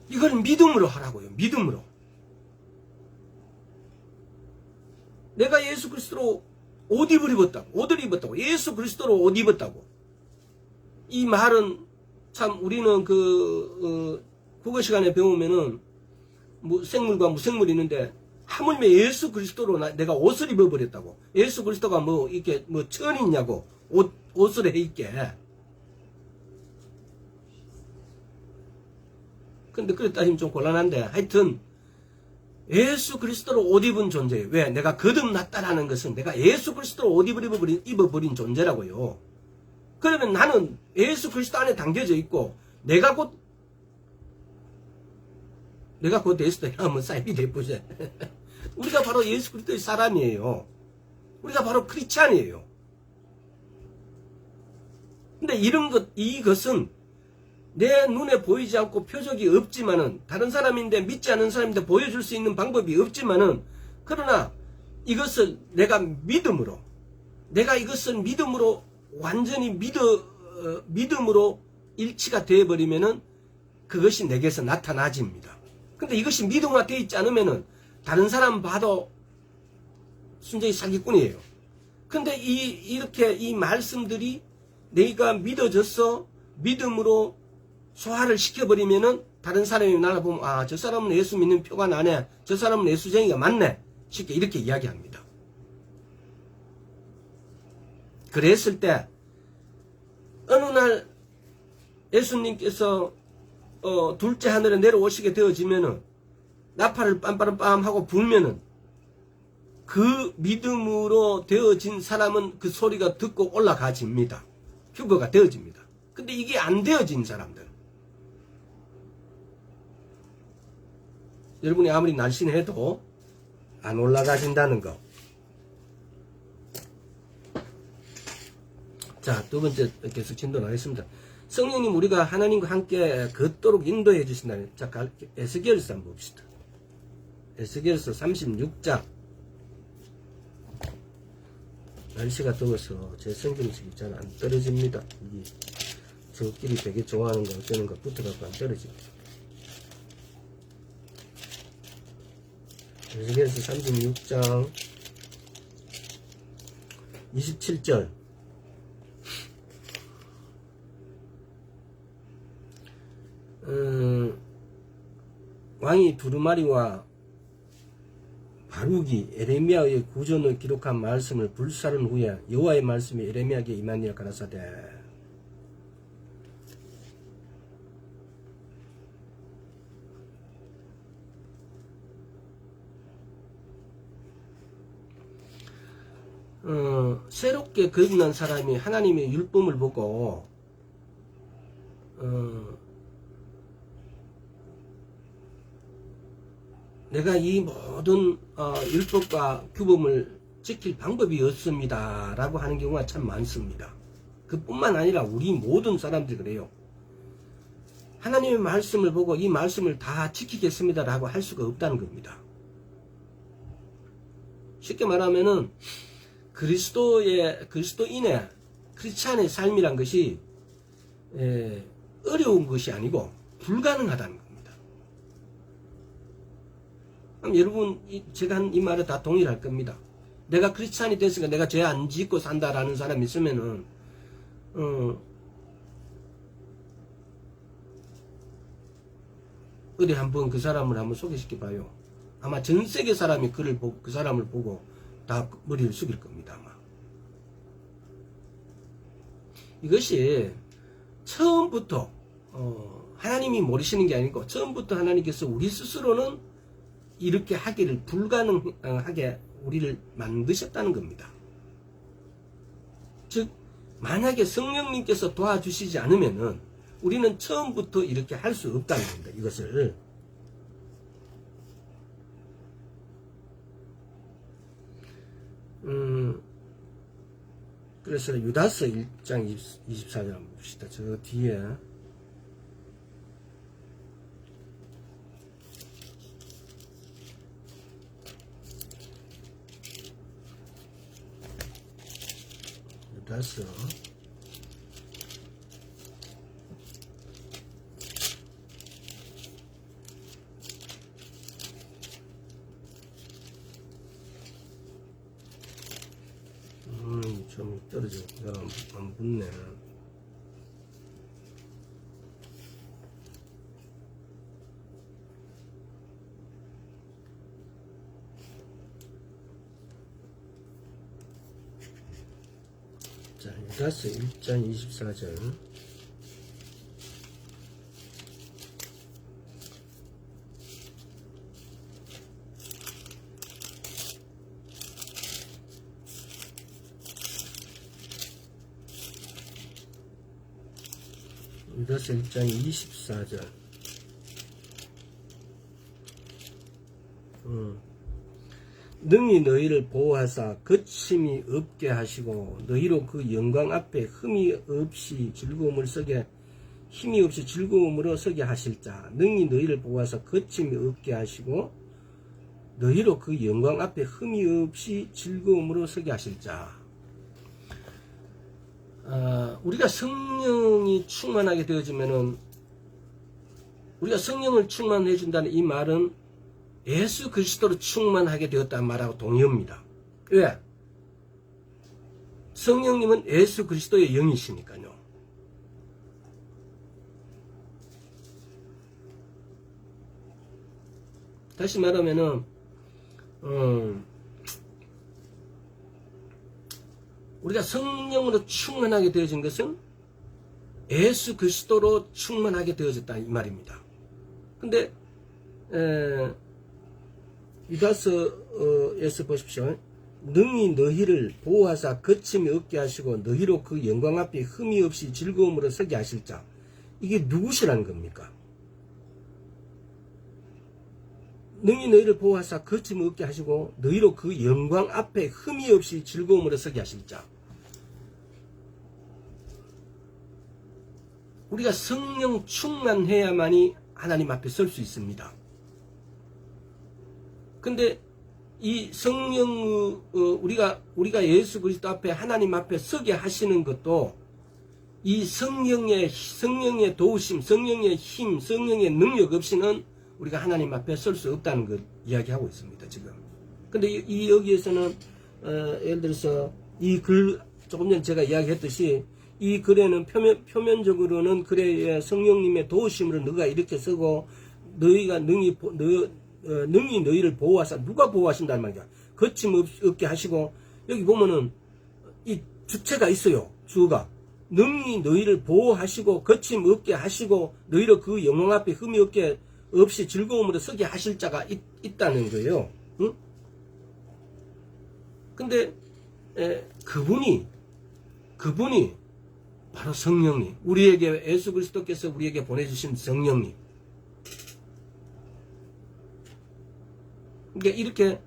[SPEAKER 1] 이걸 믿음으로 하라고요. 믿음으로. 내가 예수 그리스도로 옷을 입었다고. 예수 그리스도로 옷 입었다고. 이 말은 참 우리는 국어 시간에 배우면은 생물과 무생물이 있는데 하물며 예수 그리스도로 내가 옷을 입어버렸다고. 예수 그리스도가 뭐 이렇게 뭐 천이 있냐고 옷을 해 입게. 근데 그랬다 하면 좀 곤란한데, 하여튼 예수 그리스도로 옷 입은 존재예요. 왜? 내가 거듭났다라는 것은 내가 예수 그리스도로 옷 입어버린 존재라고요. 그러면 나는 예수 그리스도 안에 담겨져 있고 내가 곧 예수도 하면 사이비 대포제. 우리가 바로 예수 그리스도의 사람이에요. 우리가 바로 크리스찬이에요. 근데 이것은 내 눈에 보이지 않고 표적이 없지만은, 다른 사람인데 믿지 않는 사람인데 보여줄 수 있는 방법이 없지만은, 그러나 이것을 내가 믿음으로, 완전히 믿음으로 일치가 되어버리면은 그것이 내게서 나타나집니다. 근데 이것이 믿음화 되어 있지 않으면은 다른 사람 봐도 순전히 사기꾼이에요. 근데 이렇게 이 말씀들이 내가 믿어졌어, 믿음으로 소화를 시켜버리면은 다른 사람이 나를 보면, 아, 저 사람은 예수 믿는 표가 나네, 저 사람은 예수쟁이가 맞네, 쉽게 이렇게 이야기합니다. 그랬을 때 어느 날 예수님께서 둘째 하늘에 내려오시게 되어지면은, 나팔을 빰빠름빰 하고 불면은, 그 믿음으로 되어진 사람은 그 소리가 듣고 올라가집니다. 휴거가 되어집니다. 근데 이게 안 되어진 사람들, 여러분이 아무리 날씬해도 안 올라가진다는 거. 자, 두 번째 계속 진도하겠습니다. 성령님, 우리가 하나님과 함께 걷도록 인도해 주신다는. 자, 에스겔서 한번 봅시다. 에스겔서 36장. 날씨가 더워서 제 성경책이 잘 안 떨어집니다. 저끼리 되게 좋아하는 거 어쩌는 거 붙어갖고 안 떨어집니다. 에스겔서 36장 27절. 왕이 두루마리와 바룩이 에레미야의 구전을 기록한 말씀을 불사른 후에 여호와의 말씀이 에레미야에게 임하니라 가라사대. 새롭게 거듭난 사람이 하나님의 율법을 보고 내가 이 모든 율법과 규범을 지킬 방법이 없습니다 라고 하는 경우가 참 많습니다. 그뿐만 아니라 우리 모든 사람들이 그래요. 하나님의 말씀을 보고 이 말씀을 다 지키겠습니다 라고 할 수가 없다는 겁니다. 쉽게 말하면은 그리스도인의 크리스찬의 삶이란 것이 어려운 것이 아니고 불가능하다는 겁니다. 그럼 여러분, 제가 한 이 말에 다 동일할 겁니다. 내가 크리스찬이 됐으니까 내가 죄 안 짓고 산다라는 사람이 있으면은 어디 한번 그 사람을 한번 소개시켜 봐요. 아마 전 세계 사람이 그 사람을 보고 다 머리를 숙일 겁니다. 아마. 이것이 처음부터 하나님이 모르시는 게 아니고 처음부터 하나님께서 우리 스스로는 이렇게 하기를 불가능하게 우리를 만드셨다는 겁니다. 즉 만약에 성령님께서 도와주시지 않으면은 우리는 처음부터 이렇게 할 수 없다는 겁니다. 이것을. 그래서 유다서 1장 24절 한번 봅시다. 저 뒤에 유다서 '좀 떨어져. 안 붙네. 자, 유다서 1장 24절. 유다서 1장 24절. 능히 너희를 보호하사 거침이 없게 하시고 너희로 그 영광 앞에 흠이 없이 즐거움을 서게 힘이 없이 즐거움으로 서게 하실 자. 능히 너희를 보호하사 거침이 없게 하시고 너희로 그 영광 앞에 흠이 없이 즐거움으로 서게 하실 자. 우리가 성령이 충만하게 되어지면은, 우리가 성령을 충만해 준다는 이 말은 예수 그리스도로 충만하게 되었다는 말하고 동의합니다. 왜? 성령님은 예수 그리스도의 영이시니까요. 다시 말하면은 우리가 성령으로 충만하게 되어진 것은 예수 그리스도로 충만하게 되어졌다 이 말입니다. 근데 유다서에서 보십시오. 능히 너희를 보호하사 거침이 없게 하시고 너희로 그 영광 앞에 흠이 없이 즐거움으로 서게 하실 자. 이게 누구시라는 겁니까? 능히 너희를 보호하사 거침이 없게 하시고 너희로 그 영광 앞에 흠이 없이 즐거움으로 서게 하실 자. 우리가 성령 충만해야만이 하나님 앞에 설 수 있습니다. 근데 이 성령, 우리가 예수 그리스도 앞에 하나님 앞에 서게 하시는 것도 이 성령의 도우심, 성령의 힘, 성령의 능력 없이는 우리가 하나님 앞에 설 수 없다는 걸 이야기하고 있습니다, 지금. 근데 여기에서는, 예를 들어서 이 글, 조금 전에 제가 이야기했듯이 이 글에는 표면적으로는 그래 성령님의 도우심으로 너가 이렇게 서고 너희가 능히 너희를 보호하사, 누가 보호하신다는 말이야. 거침 없게 하시고, 여기 보면은 이 주체가 있어요. 주어가. 능히 너희를 보호하시고 거침 없게 하시고 너희로 그 영광 앞에 흠이 없이 즐거움으로 서게 하실 자가 있다는 거예요. 응? 근데 그분이 바로 성령님, 우리에게 예수 그리스도께서 우리에게 보내주신 성령님. 그러니까 이렇게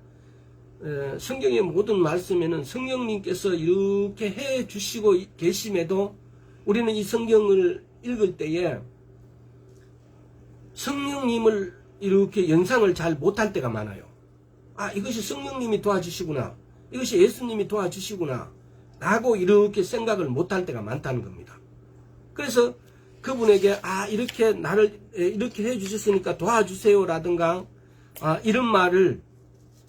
[SPEAKER 1] 성경의 모든 말씀에는 성령님께서 이렇게 해 주시고 계심에도 우리는 이 성경을 읽을 때에 성령님을 이렇게 연상을 잘 못할 때가 많아요. 아, 이것이 성령님이 도와주시구나, 이것이 예수님이 도와주시구나 라고 이렇게 생각을 못할 때가 많다는 겁니다. 그래서 그분에게 이렇게 나를 이렇게 해 주셨으니까 도와주세요 라든가 이런 말을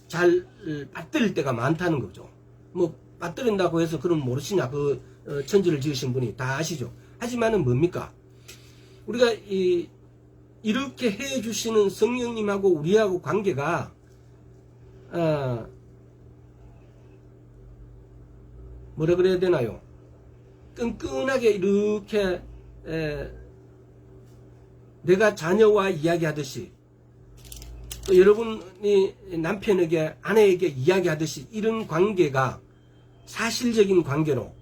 [SPEAKER 1] 잘 받들일 때가 많다는 거죠. 뭐 받들인다고 해서 그럼 모르시냐, 그 천지를 지으신 분이 다 아시죠. 하지만은 뭡니까, 우리가 이렇게 해 주시는 성령님하고 우리하고 관계가 뭐라 그래야 되나요? 끈끈하게 이렇게 내가 자녀와 이야기하듯이, 또 여러분이 남편에게, 아내에게 이야기하듯이 이런 관계가 사실적인 관계로,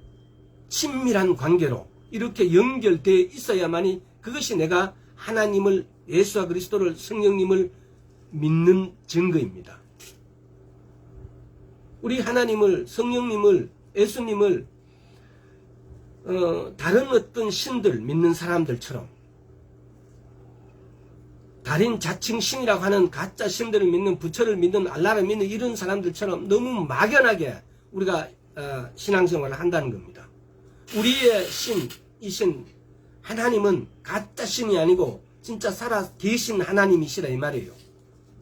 [SPEAKER 1] 친밀한 관계로 이렇게 연결되어 있어야만이 그것이 내가 하나님을, 예수와 그리스도를, 성령님을 믿는 증거입니다. 우리 하나님을, 성령님을, 예수님을 다른 어떤 신들 믿는 사람들처럼, 다른 자칭 신이라고 하는 가짜 신들을 믿는, 부처를 믿는, 알라를 믿는 이런 사람들처럼 너무 막연하게 우리가 신앙생활을 한다는 겁니다. 우리의 신, 이 신 하나님은 가짜 신이 아니고 진짜 살아 계신 하나님이시라 이 말이에요.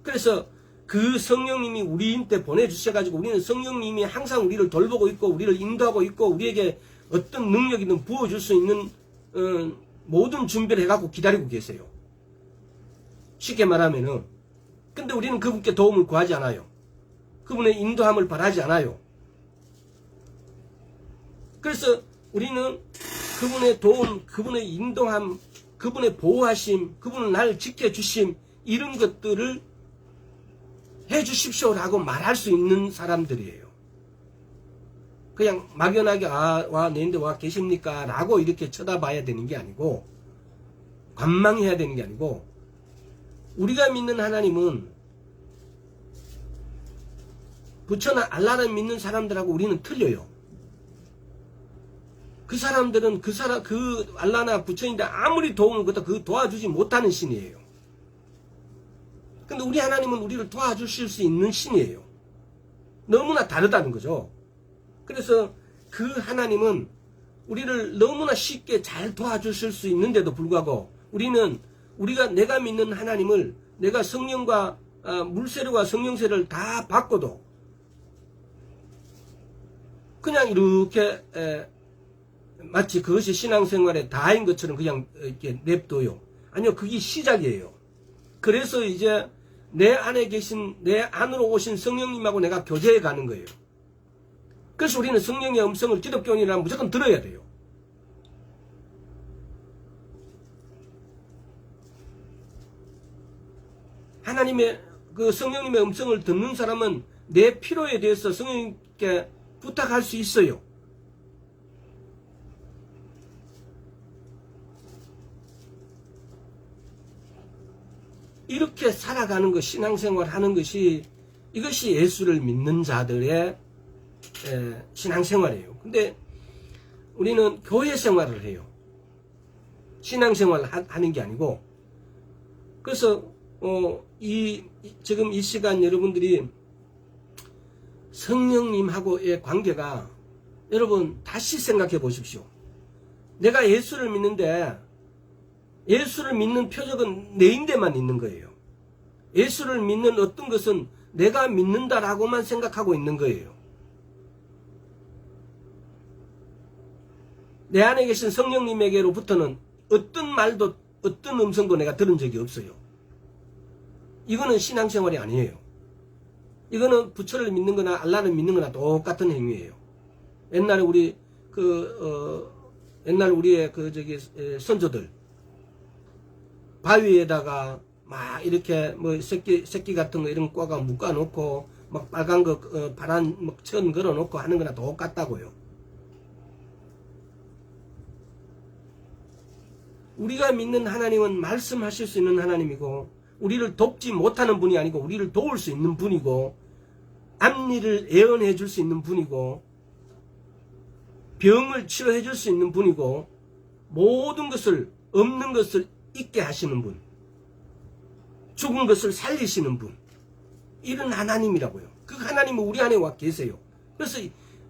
[SPEAKER 1] 그래서 그 성령님이 우리한테 보내주셔가지고 우리는 성령님이 항상 우리를 돌보고 있고 우리를 인도하고 있고 우리에게 어떤 능력이든 부어줄 수 있는 모든 준비를 해갖고 기다리고 계세요. 쉽게 말하면은. 근데 우리는 그분께 도움을 구하지 않아요. 그분의 인도함을 바라지 않아요. 그래서 우리는 그분의 도움, 그분의 인도함, 그분의 보호하심, 그분은 나를 지켜주심, 이런 것들을 해주십시오라고 말할 수 있는 사람들이에요. 그냥 막연하게 내인데 와 계십니까? 라고 이렇게 쳐다봐야 되는 게 아니고, 관망해야 되는 게 아니고, 우리가 믿는 하나님은 부처나 알라를 믿는 사람들하고 우리는 틀려요. 그 사람들은 그 알라나 부처인데 아무리 도움을 받아도 그 도와주지 못하는 신이에요. 근데 우리 하나님은 우리를 도와주실 수 있는 신이에요. 너무나 다르다는 거죠. 그래서 그 하나님은 우리를 너무나 쉽게 잘 도와주실 수 있는데도 불구하고 내가 믿는 하나님을 내가 성령과 물세례와 성령세를 다 받고도 그냥 이렇게 마치 그것이 신앙생활의 다인 것처럼 그냥 이렇게 냅둬요. 아니요, 그게 시작이에요. 그래서 이제 내 안으로 오신 성령님하고 내가 교제해 가는 거예요. 그래서 우리는 성령의 음성을 기독교인이라면 무조건 들어야 돼요. 하나님의 그 성령님의 음성을 듣는 사람은 내 필요에 대해서 성령님께 부탁할 수 있어요. 이렇게 살아가는 것, 신앙생활 하는 것이, 이것이 예수를 믿는 자들의 신앙생활이에요. 근데 우리는 교회 생활을 해요. 신앙생활을 하는 게 아니고. 그래서 지금 이 시간 여러분들이 성령님하고의 관계가, 여러분 다시 생각해 보십시오. 내가 예수를 믿는데 예수를 믿는 표적은 내인데만 있는 거예요. 예수를 믿는 어떤 것은 내가 믿는다라고만 생각하고 있는 거예요. 내 안에 계신 성령님에게로부터는 어떤 말도, 어떤 음성도 내가 들은 적이 없어요. 이거는 신앙생활이 아니에요. 이거는 부처를 믿는 거나 알라를 믿는 거나 똑같은 행위예요. 옛날에 우리의 선조들, 바위에다가 막 이렇게 새끼 같은 거 이런 거 묶어 놓고 막 빨간 거 파란 천 걸어 놓고 하는 거나 똑같다고요. 우리가 믿는 하나님은 말씀하실 수 있는 하나님이고, 우리를 돕지 못하는 분이 아니고 우리를 도울 수 있는 분이고, 앞일을 예언해 줄 수 있는 분이고, 병을 치료해 줄 수 있는 분이고, 모든 것을, 없는 것을 있게 하시는 분, 죽은 것을 살리시는 분, 이런 하나님이라고요. 그 하나님은 우리 안에 와 계세요. 그래서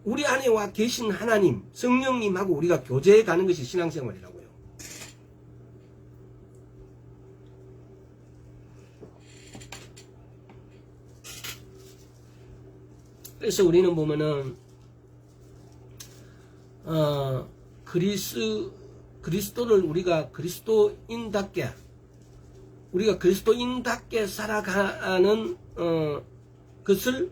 [SPEAKER 1] 우리 안에 와 계신 하나님, 성령님하고 우리가 교제해 가는 것이 신앙생활이라고요. 그래서 우리는 보면은 그리스도를 우리가 그리스도인답게 살아가는 것을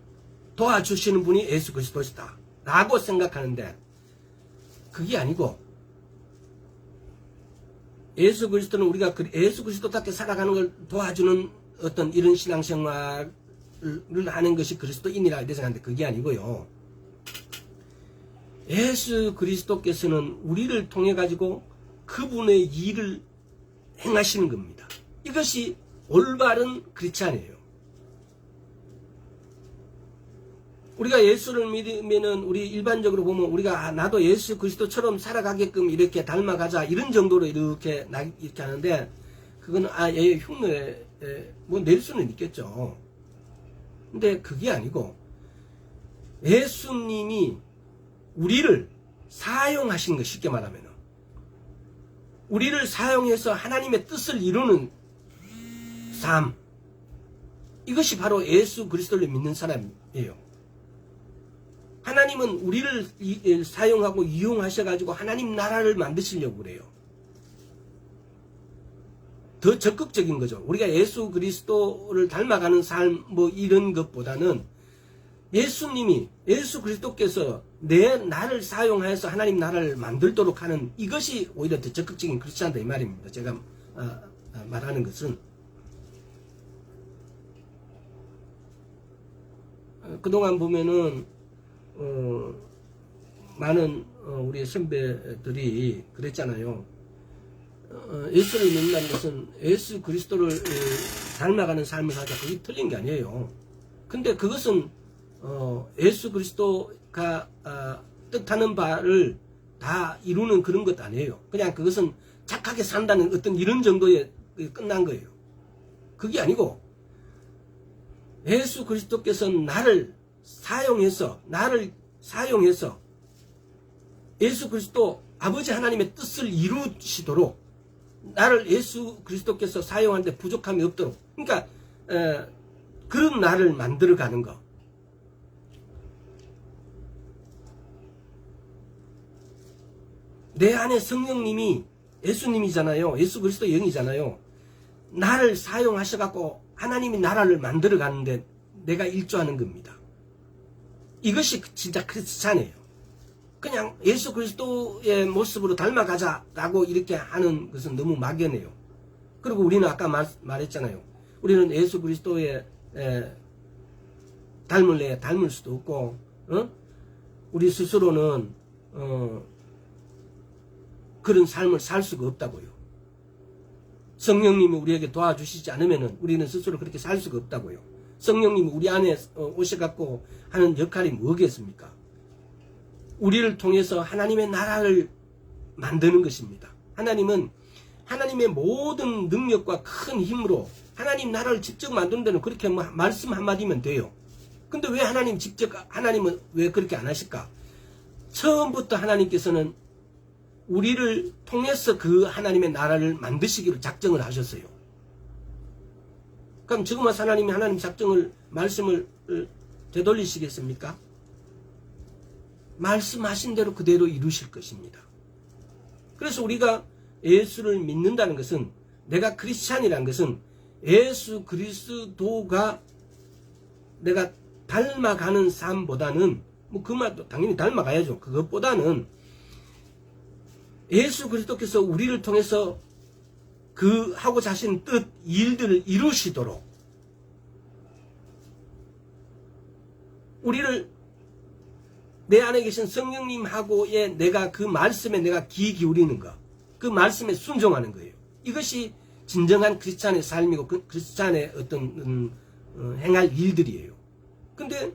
[SPEAKER 1] 도와주시는 분이 예수 그리스도시다 라고 생각하는데, 그게 아니고, 예수 그리스도는 우리가 예수 그리스도답게 살아가는 걸 도와주는 어떤 이런 신앙생활을 하는 것이 그리스도인이라 생각하는데, 그게 아니고요. 예수 그리스도께서는 우리를 통해 가지고 그분의 일을 행하시는 겁니다. 이것이 올바른 크리스찬이에요. 우리가 예수를 믿으면은, 우리 일반적으로 보면 우리가 나도 예수 그리스도처럼 살아가게끔 이렇게 닮아가자 이런 정도로 이렇게 하는데, 그건 얘 흉내 낼 수는 있겠죠. 근데 그게 아니고, 예수님이 우리를 사용하신 것, 쉽게 말하면 우리를 사용해서 하나님의 뜻을 이루는 삶, 이것이 바로 예수 그리스도를 믿는 사람이에요. 하나님은 우리를 사용하고 이용하셔가지고 하나님 나라를 만드시려고 그래요. 더 적극적인 거죠. 우리가 예수 그리스도를 닮아가는 삶 이런 것보다는 예수 그리스도께서 나를 사용하여서 하나님 나라를 만들도록 하는 이것이 오히려 더 적극적인 크리스찬이다 이 말입니다. 제가 말하는 것은 그동안 보면은 많은 우리 선배들이 그랬잖아요. 예수를 믿는다는 것은 예수 그리스도를 닮아가는 삶을 하자. 그게 틀린 게 아니에요. 근데 그것은 예수 그리스도가 뜻하는 바를 다 이루는 그런 것 아니에요. 그냥 그것은 착하게 산다는 어떤 이런 정도에 끝난 거예요. 그게 아니고 예수 그리스도께서 나를 사용해서 예수 그리스도 아버지 하나님의 뜻을 이루시도록 나를 예수 그리스도께서 사용하는데 부족함이 없도록, 그러니까 그런 나를 만들어가는 거. 내 안에 성령님이 예수님이잖아요. 예수 그리스도 영이잖아요. 나를 사용하셔갖고 하나님이 나라를 만들어가는데 내가 일조하는 겁니다. 이것이 진짜 크리스찬이에요. 그냥 예수 그리스도의 모습으로 닮아가자라고 이렇게 하는 것은 너무 막연해요. 그리고 우리는 아까 말했잖아요. 우리는 예수 그리스도의 닮을 수도 없고, 우리 스스로는 그런 삶을 살 수가 없다고요. 성령님이 우리에게 도와주시지 않으면 우리는 스스로 그렇게 살 수가 없다고요. 성령님이 우리 안에 오셔갖고 하는 역할이 뭐겠습니까? 우리를 통해서 하나님의 나라를 만드는 것입니다. 하나님은 하나님의 모든 능력과 큰 힘으로 하나님 나라를 직접 만드는 데는 그렇게 말씀 한마디면 돼요. 근데 왜 하나님은 왜 그렇게 안 하실까? 처음부터 하나님께서는 우리를 통해서 그 하나님의 나라를 만드시기로 작정을 하셨어요. 그럼 지금 와서 하나님이 하나님 작정을, 말씀을 되돌리시겠습니까? 말씀하신 대로 그대로 이루실 것입니다. 그래서 우리가 예수를 믿는다는 것은, 내가 크리스찬이라는 것은 예수 그리스도가 내가 닮아가는 삶보다는, 뭐 그 말도 당연히 닮아가야죠. 그것보다는 예수 그리스도께서 우리를 통해서 그 하고자 하신 뜻, 일들을 이루시도록 우리를 내 안에 계신 성령님하고의 내가 그 말씀에 내가 귀 기울이는 것, 그 말씀에 순종하는 거예요. 이것이 진정한 크리스찬의 삶이고 크리스찬의 어떤 행할 일들이에요. 근데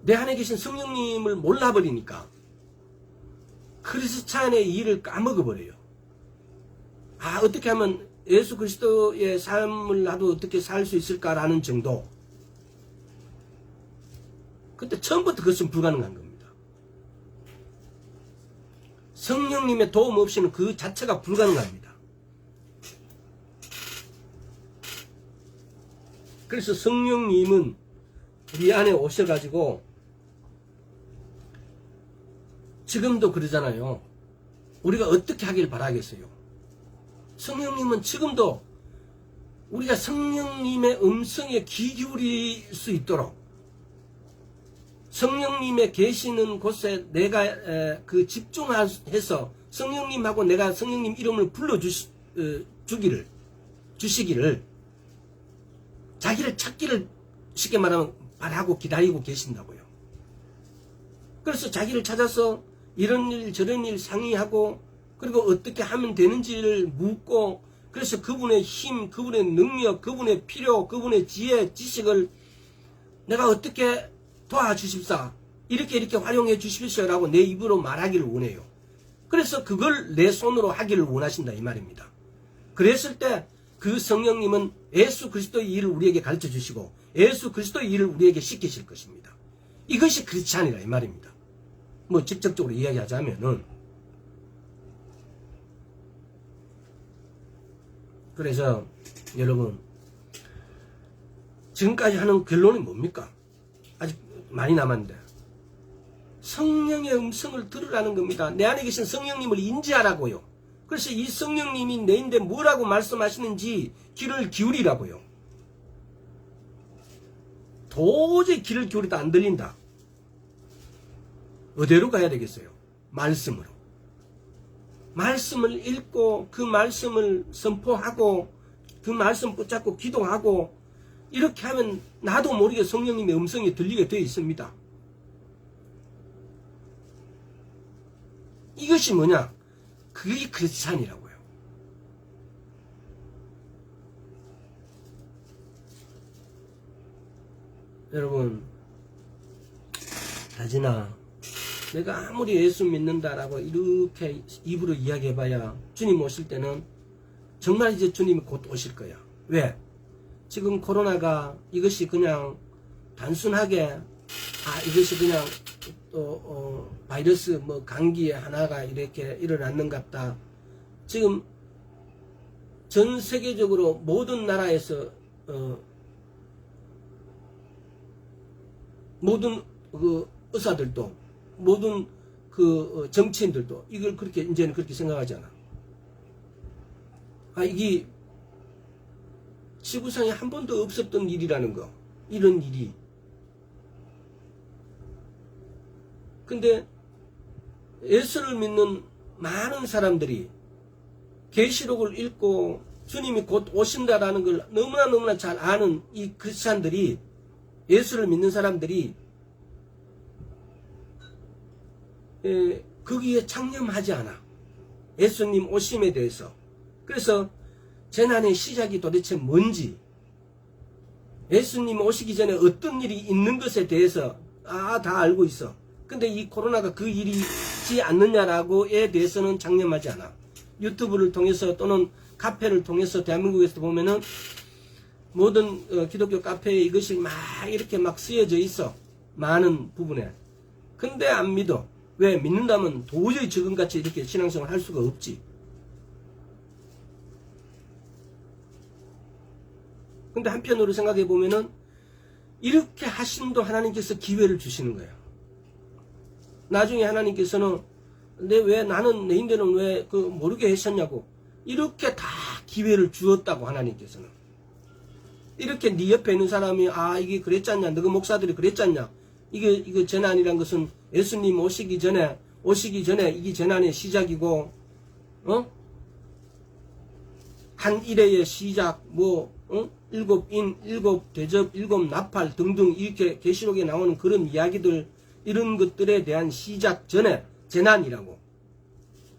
[SPEAKER 1] 내 안에 계신 성령님을 몰라버리니까 크리스찬의 일을 까먹어버려요. 어떻게 하면 예수 그리스도의 삶을 나도 어떻게 살 수 있을까라는 정도. 근데 처음부터 그것은 불가능한 겁니다. 성령님의 도움 없이는 그 자체가 불가능합니다. 그래서 성령님은 우리 안에 오셔가지고 지금도 그러잖아요. 우리가 어떻게 하길 바라겠어요? 성령님은 지금도 우리가 성령님의 음성에 귀 기울일 수 있도록 성령님의 계시는 곳에 내가 집중해서 성령님하고 내가 성령님 이름을 주시기를 자기를 찾기를 쉽게 말하면 바라고 기다리고 계신다고요. 그래서 자기를 찾아서 이런 일 저런 일 상의하고, 그리고 어떻게 하면 되는지를 묻고, 그래서 그분의 힘, 그분의 능력, 그분의 필요, 그분의 지혜, 지식을 내가 어떻게 도와주십사, 이렇게 활용해 주십시오라고 내 입으로 말하기를 원해요. 그래서 그걸 내 손으로 하기를 원하신다 이 말입니다. 그랬을 때 그 성령님은 예수 그리스도의 일을 우리에게 가르쳐 주시고 예수 그리스도의 일을 우리에게 시키실 것입니다. 이것이 크리스찬이라 이 말입니다. 뭐 직접적으로 이야기하자면은, 그래서 여러분 지금까지 하는 결론이 뭡니까? 아직 많이 남았는데 성령의 음성을 들으라는 겁니다. 내 안에 계신 성령님을 인지하라고요. 그래서 이 성령님이 내인데 뭐라고 말씀하시는지 귀를 기울이라고요. 도저히 귀를 기울여도 안 들린다. 어디로 가야 되겠어요? 말씀으로. 말씀을 읽고 그 말씀을 선포하고 그 말씀 붙잡고 기도하고 이렇게 하면 나도 모르게 성령님의 음성이 들리게 되어 있습니다. 이것이 뭐냐? 그게 크리스찬이라고요. 여러분, 다진아, 내가 아무리 예수 믿는다라고 이렇게 입으로 이야기해봐야 주님 오실 때는 정말 이제 주님이 곧 오실 거야. 왜? 지금 코로나가 이것이 그냥 단순하게 이것이 그냥 바이러스 뭐 감기의 하나가 이렇게 일어났는갑다. 지금 전 세계적으로 모든 나라에서 모든 그 의사들도 모든 그 정치인들도 이걸 그렇게 이제는 그렇게 생각하잖아. 이게 지구상에 한 번도 없었던 일이라는 거. 이런 일이. 근데 예수를 믿는 많은 사람들이 계시록을 읽고 주님이 곧 오신다라는 걸 너무나 잘 아는 이 크리스찬들이, 예수를 믿는 사람들이 거기에 창념하지 않아. 예수님 오심에 대해서. 그래서 재난의 시작이 도대체 뭔지, 예수님 오시기 전에 어떤 일이 있는 것에 대해서 다 알고 있어. 근데 이 코로나가 그 일이지 않느냐라고에 대해서는 장념하지 않아. 유튜브를 통해서 또는 카페를 통해서 대한민국에서 보면은 모든 기독교 카페에 이것이 막 이렇게 막 쓰여져 있어. 많은 부분에. 근데 안 믿어. 왜? 믿는다면 도저히 지금같이 이렇게 신앙생활 할 수가 없지. 근데 한편으로 생각해 보면은 이렇게 하심도 하나님께서 기회를 주시는 거예요. 나중에 하나님께서는 나는 내 인대는 왜 모르게 하셨냐고. 이렇게 다 기회를 주었다고. 하나님께서는 이렇게 네 옆에 있는 사람이 이게 그랬잖냐, 너그 목사들이 그랬잖냐, 이게 재난이란 것은 예수님 오시기 전에 이게 재난의 시작이고 한 일회의 시작, 일곱 인, 일곱 대접, 일곱 나팔 등등 이렇게 계시록에 나오는 그런 이야기들, 이런 것들에 대한 시작 전에 재난이라고.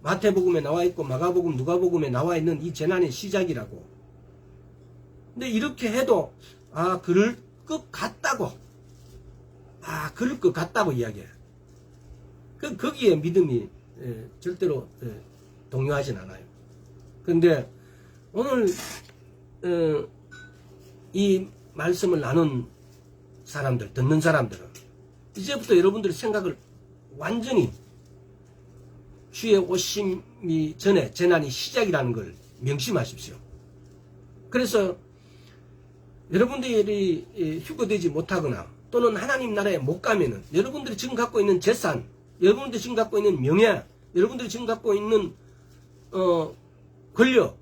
[SPEAKER 1] 마태복음에 나와 있고 마가복음, 누가복음에 나와 있는 이 재난의 시작이라고. 근데 이렇게 해도 그럴 것 같다고. 그럴 것 같다고 이야기해. 거기에 믿음이 절대로 동요하진 않아요. 근데 오늘 이 말씀을 나눈 사람들, 듣는 사람들은 이제부터 여러분들의 생각을 완전히 주의 오심이 전에 재난이 시작이라는 걸 명심하십시오. 그래서 여러분들이 휴거되지 못하거나 또는 하나님 나라에 못 가면은 여러분들이 지금 갖고 있는 재산, 여러분들이 지금 갖고 있는 명예, 여러분들이 지금 갖고 있는 권력,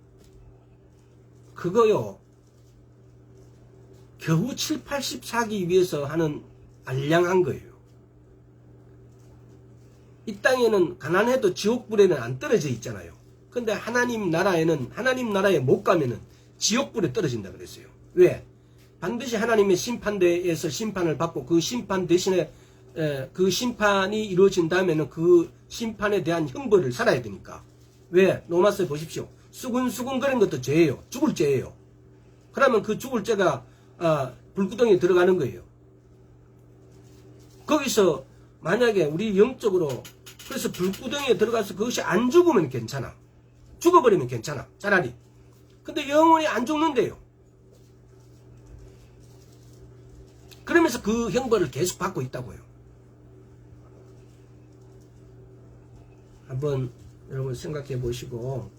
[SPEAKER 1] 그거요 겨우 7, 80 사기 위해서 하는 알량한 거예요. 이 땅에는 가난해도 지옥불에는 안 떨어져 있잖아요. 근데 하나님 나라에 못 가면은 지옥불에 떨어진다 그랬어요. 왜? 반드시 하나님의 심판대에서 심판을 받고 그 심판 대신에 그 심판이 이루어진다면은 그 심판에 대한 형벌을 살아야 되니까. 왜? 로마서에 보십시오. 수근수근 거리는 것도 죄예요. 죽을 죄예요. 그러면 그 죽을 죄가 불구덩이에 들어가는 거예요. 거기서 만약에 우리 영적으로 그래서 불구덩이에 들어가서 그것이 안 죽으면 괜찮아. 죽어버리면 괜찮아. 차라리. 근데 영원히 안 죽는데요. 그러면서 그 형벌을 계속 받고 있다고요. 한번 여러분 생각해 보시고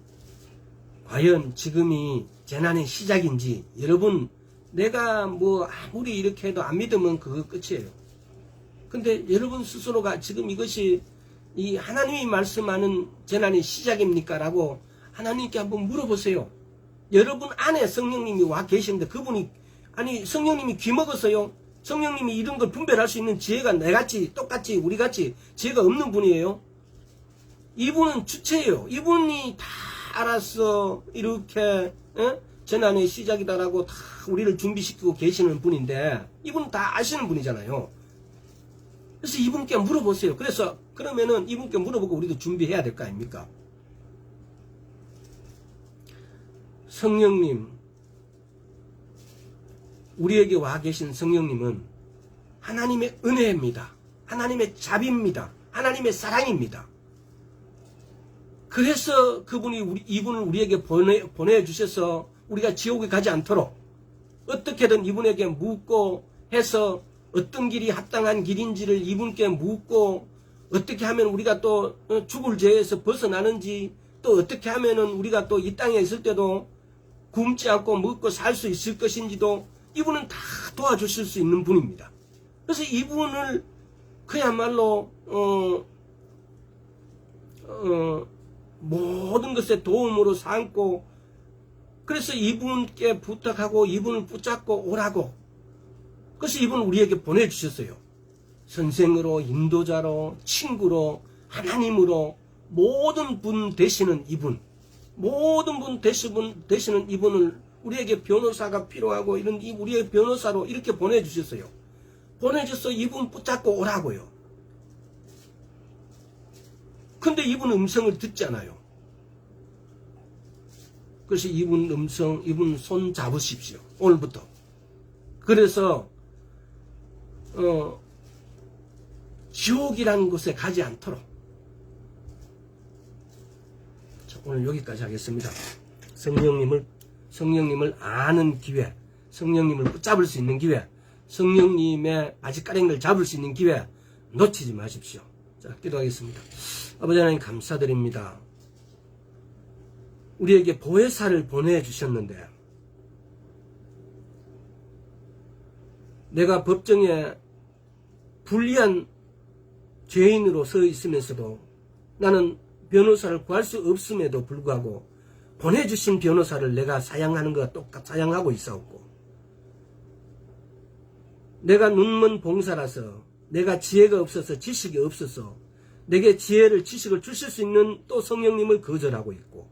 [SPEAKER 1] 과연 지금이 재난의 시작인지. 여러분 내가 아무리 이렇게 해도 안 믿으면 그거 끝이에요. 근데 여러분 스스로가 지금 이것이 이 하나님이 말씀하는 재난의 시작입니까? 라고 하나님께 한번 물어보세요. 여러분 안에 성령님이 와 계시는데 그분이 성령님이 귀 먹었어요? 성령님이 이런 걸 분별할 수 있는 지혜가 내같이 똑같이 우리같이 지혜가 없는 분이에요. 이분은 주체예요. 이분이 다 알아서 이렇게 재난의 시작이다라고 다 우리를 준비시키고 계시는 분인데 이분은 다 아시는 분이잖아요. 그래서 이분께 물어보세요. 그러면은 이분께 물어보고 우리도 준비해야 될 거 아닙니까? 성령님, 우리에게 와 계신 성령님은 하나님의 은혜입니다. 하나님의 자비입니다. 하나님의 사랑입니다. 그래서 그분이 이분을 우리에게 보내주셔서 우리가 지옥에 가지 않도록 어떻게든 이분에게 묻고 해서 어떤 길이 합당한 길인지를 이분께 묻고 어떻게 하면 우리가 또 죽을 죄에서 벗어나는지 또 어떻게 하면은 우리가 또 이 땅에 있을 때도 굶지 않고 먹고 살 수 있을 것인지도 이분은 다 도와주실 수 있는 분입니다. 그래서 이분을 그야말로 모든 것에 도움으로 삼고 그래서 이분께 부탁하고 이분을 붙잡고 오라고 그래서 이분을 우리에게 보내주셨어요. 선생으로 인도자로 친구로 하나님으로 모든 분 되시는 이분 모든 분 되시는 이분을 우리에게 변호사가 필요하고 이런 우리의 변호사로 이렇게 보내주셨어요. 보내줘서 이분 붙잡고 오라고요. 근데 이분 음성을 듣잖아요. 그래서 이분 손 잡으십시오. 오늘부터. 그래서 지옥이라는 곳에 가지 않도록. 자, 오늘 여기까지 하겠습니다. 성령님을 아는 기회, 성령님을 붙잡을 수 있는 기회, 성령님의 아직까랭이를 잡을 수 있는 기회 놓치지 마십시오. 자, 기도하겠습니다. 아버지 하나님 감사드립니다. 우리에게 보혜사를 보내주셨는데 내가 법정에 불리한 죄인으로 서 있으면서도 나는 변호사를 구할 수 없음에도 불구하고 보내주신 변호사를 내가 사양하는 것과 똑같이 사양하고 있었고 내가 눈먼 봉사라서 내가 지혜가 없어서 지식이 없어서 내게 지혜를 지식을 주실 수 있는 또 성령님을 거절하고 있고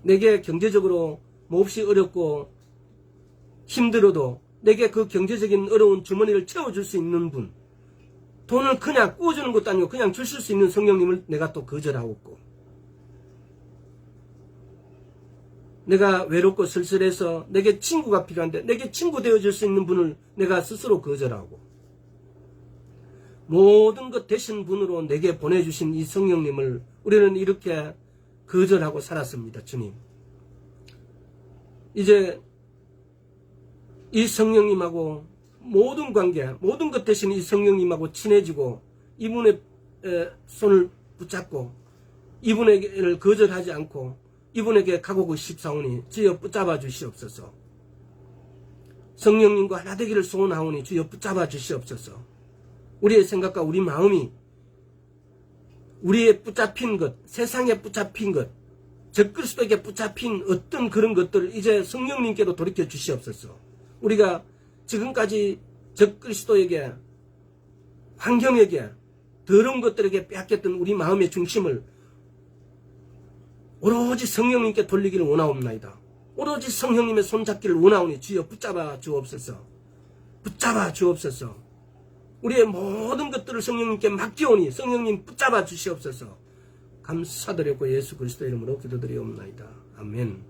[SPEAKER 1] 내게 경제적으로 몹시 어렵고 힘들어도 내게 그 경제적인 어려운 주머니를 채워줄 수 있는 분 돈을 그냥 꾸어주는 것도 아니고 그냥 주실 수 있는 성령님을 내가 또 거절하고 있고 내가 외롭고 쓸쓸해서 내게 친구가 필요한데 내게 친구 되어줄 수 있는 분을 내가 스스로 거절하고 모든 것 되신 분으로 내게 보내주신 이 성령님을 우리는 이렇게 거절하고 살았습니다. 주님. 이제 이 성령님하고 모든 관계, 모든 것 대신 이 성령님하고 친해지고 이분의 손을 붙잡고 이분에게를 거절하지 않고 이분에게 가고 싶사오니 주여 붙잡아 주시옵소서. 성령님과 하나 되기를 소원하오니 주여 붙잡아 주시옵소서. 우리의 생각과 우리 마음이 우리의 붙잡힌 것, 세상에 붙잡힌 것, 적그리스도에게 붙잡힌 어떤 그런 것들을 이제 성령님께로 돌이켜 주시옵소서. 우리가 지금까지 적그리스도에게, 환경에게, 더러운 것들에게 빼앗겼던 우리 마음의 중심을 오로지 성령님께 돌리기를 원하옵나이다. 오로지 성령님의 손잡기를 원하오니 주여 붙잡아 주옵소서. 붙잡아 주옵소서. 우리의 모든 것들을 성령님께 맡기오니 성령님 붙잡아 주시옵소서. 감사드렸고 예수 그리스도 이름으로 기도드리옵나이다. 아멘.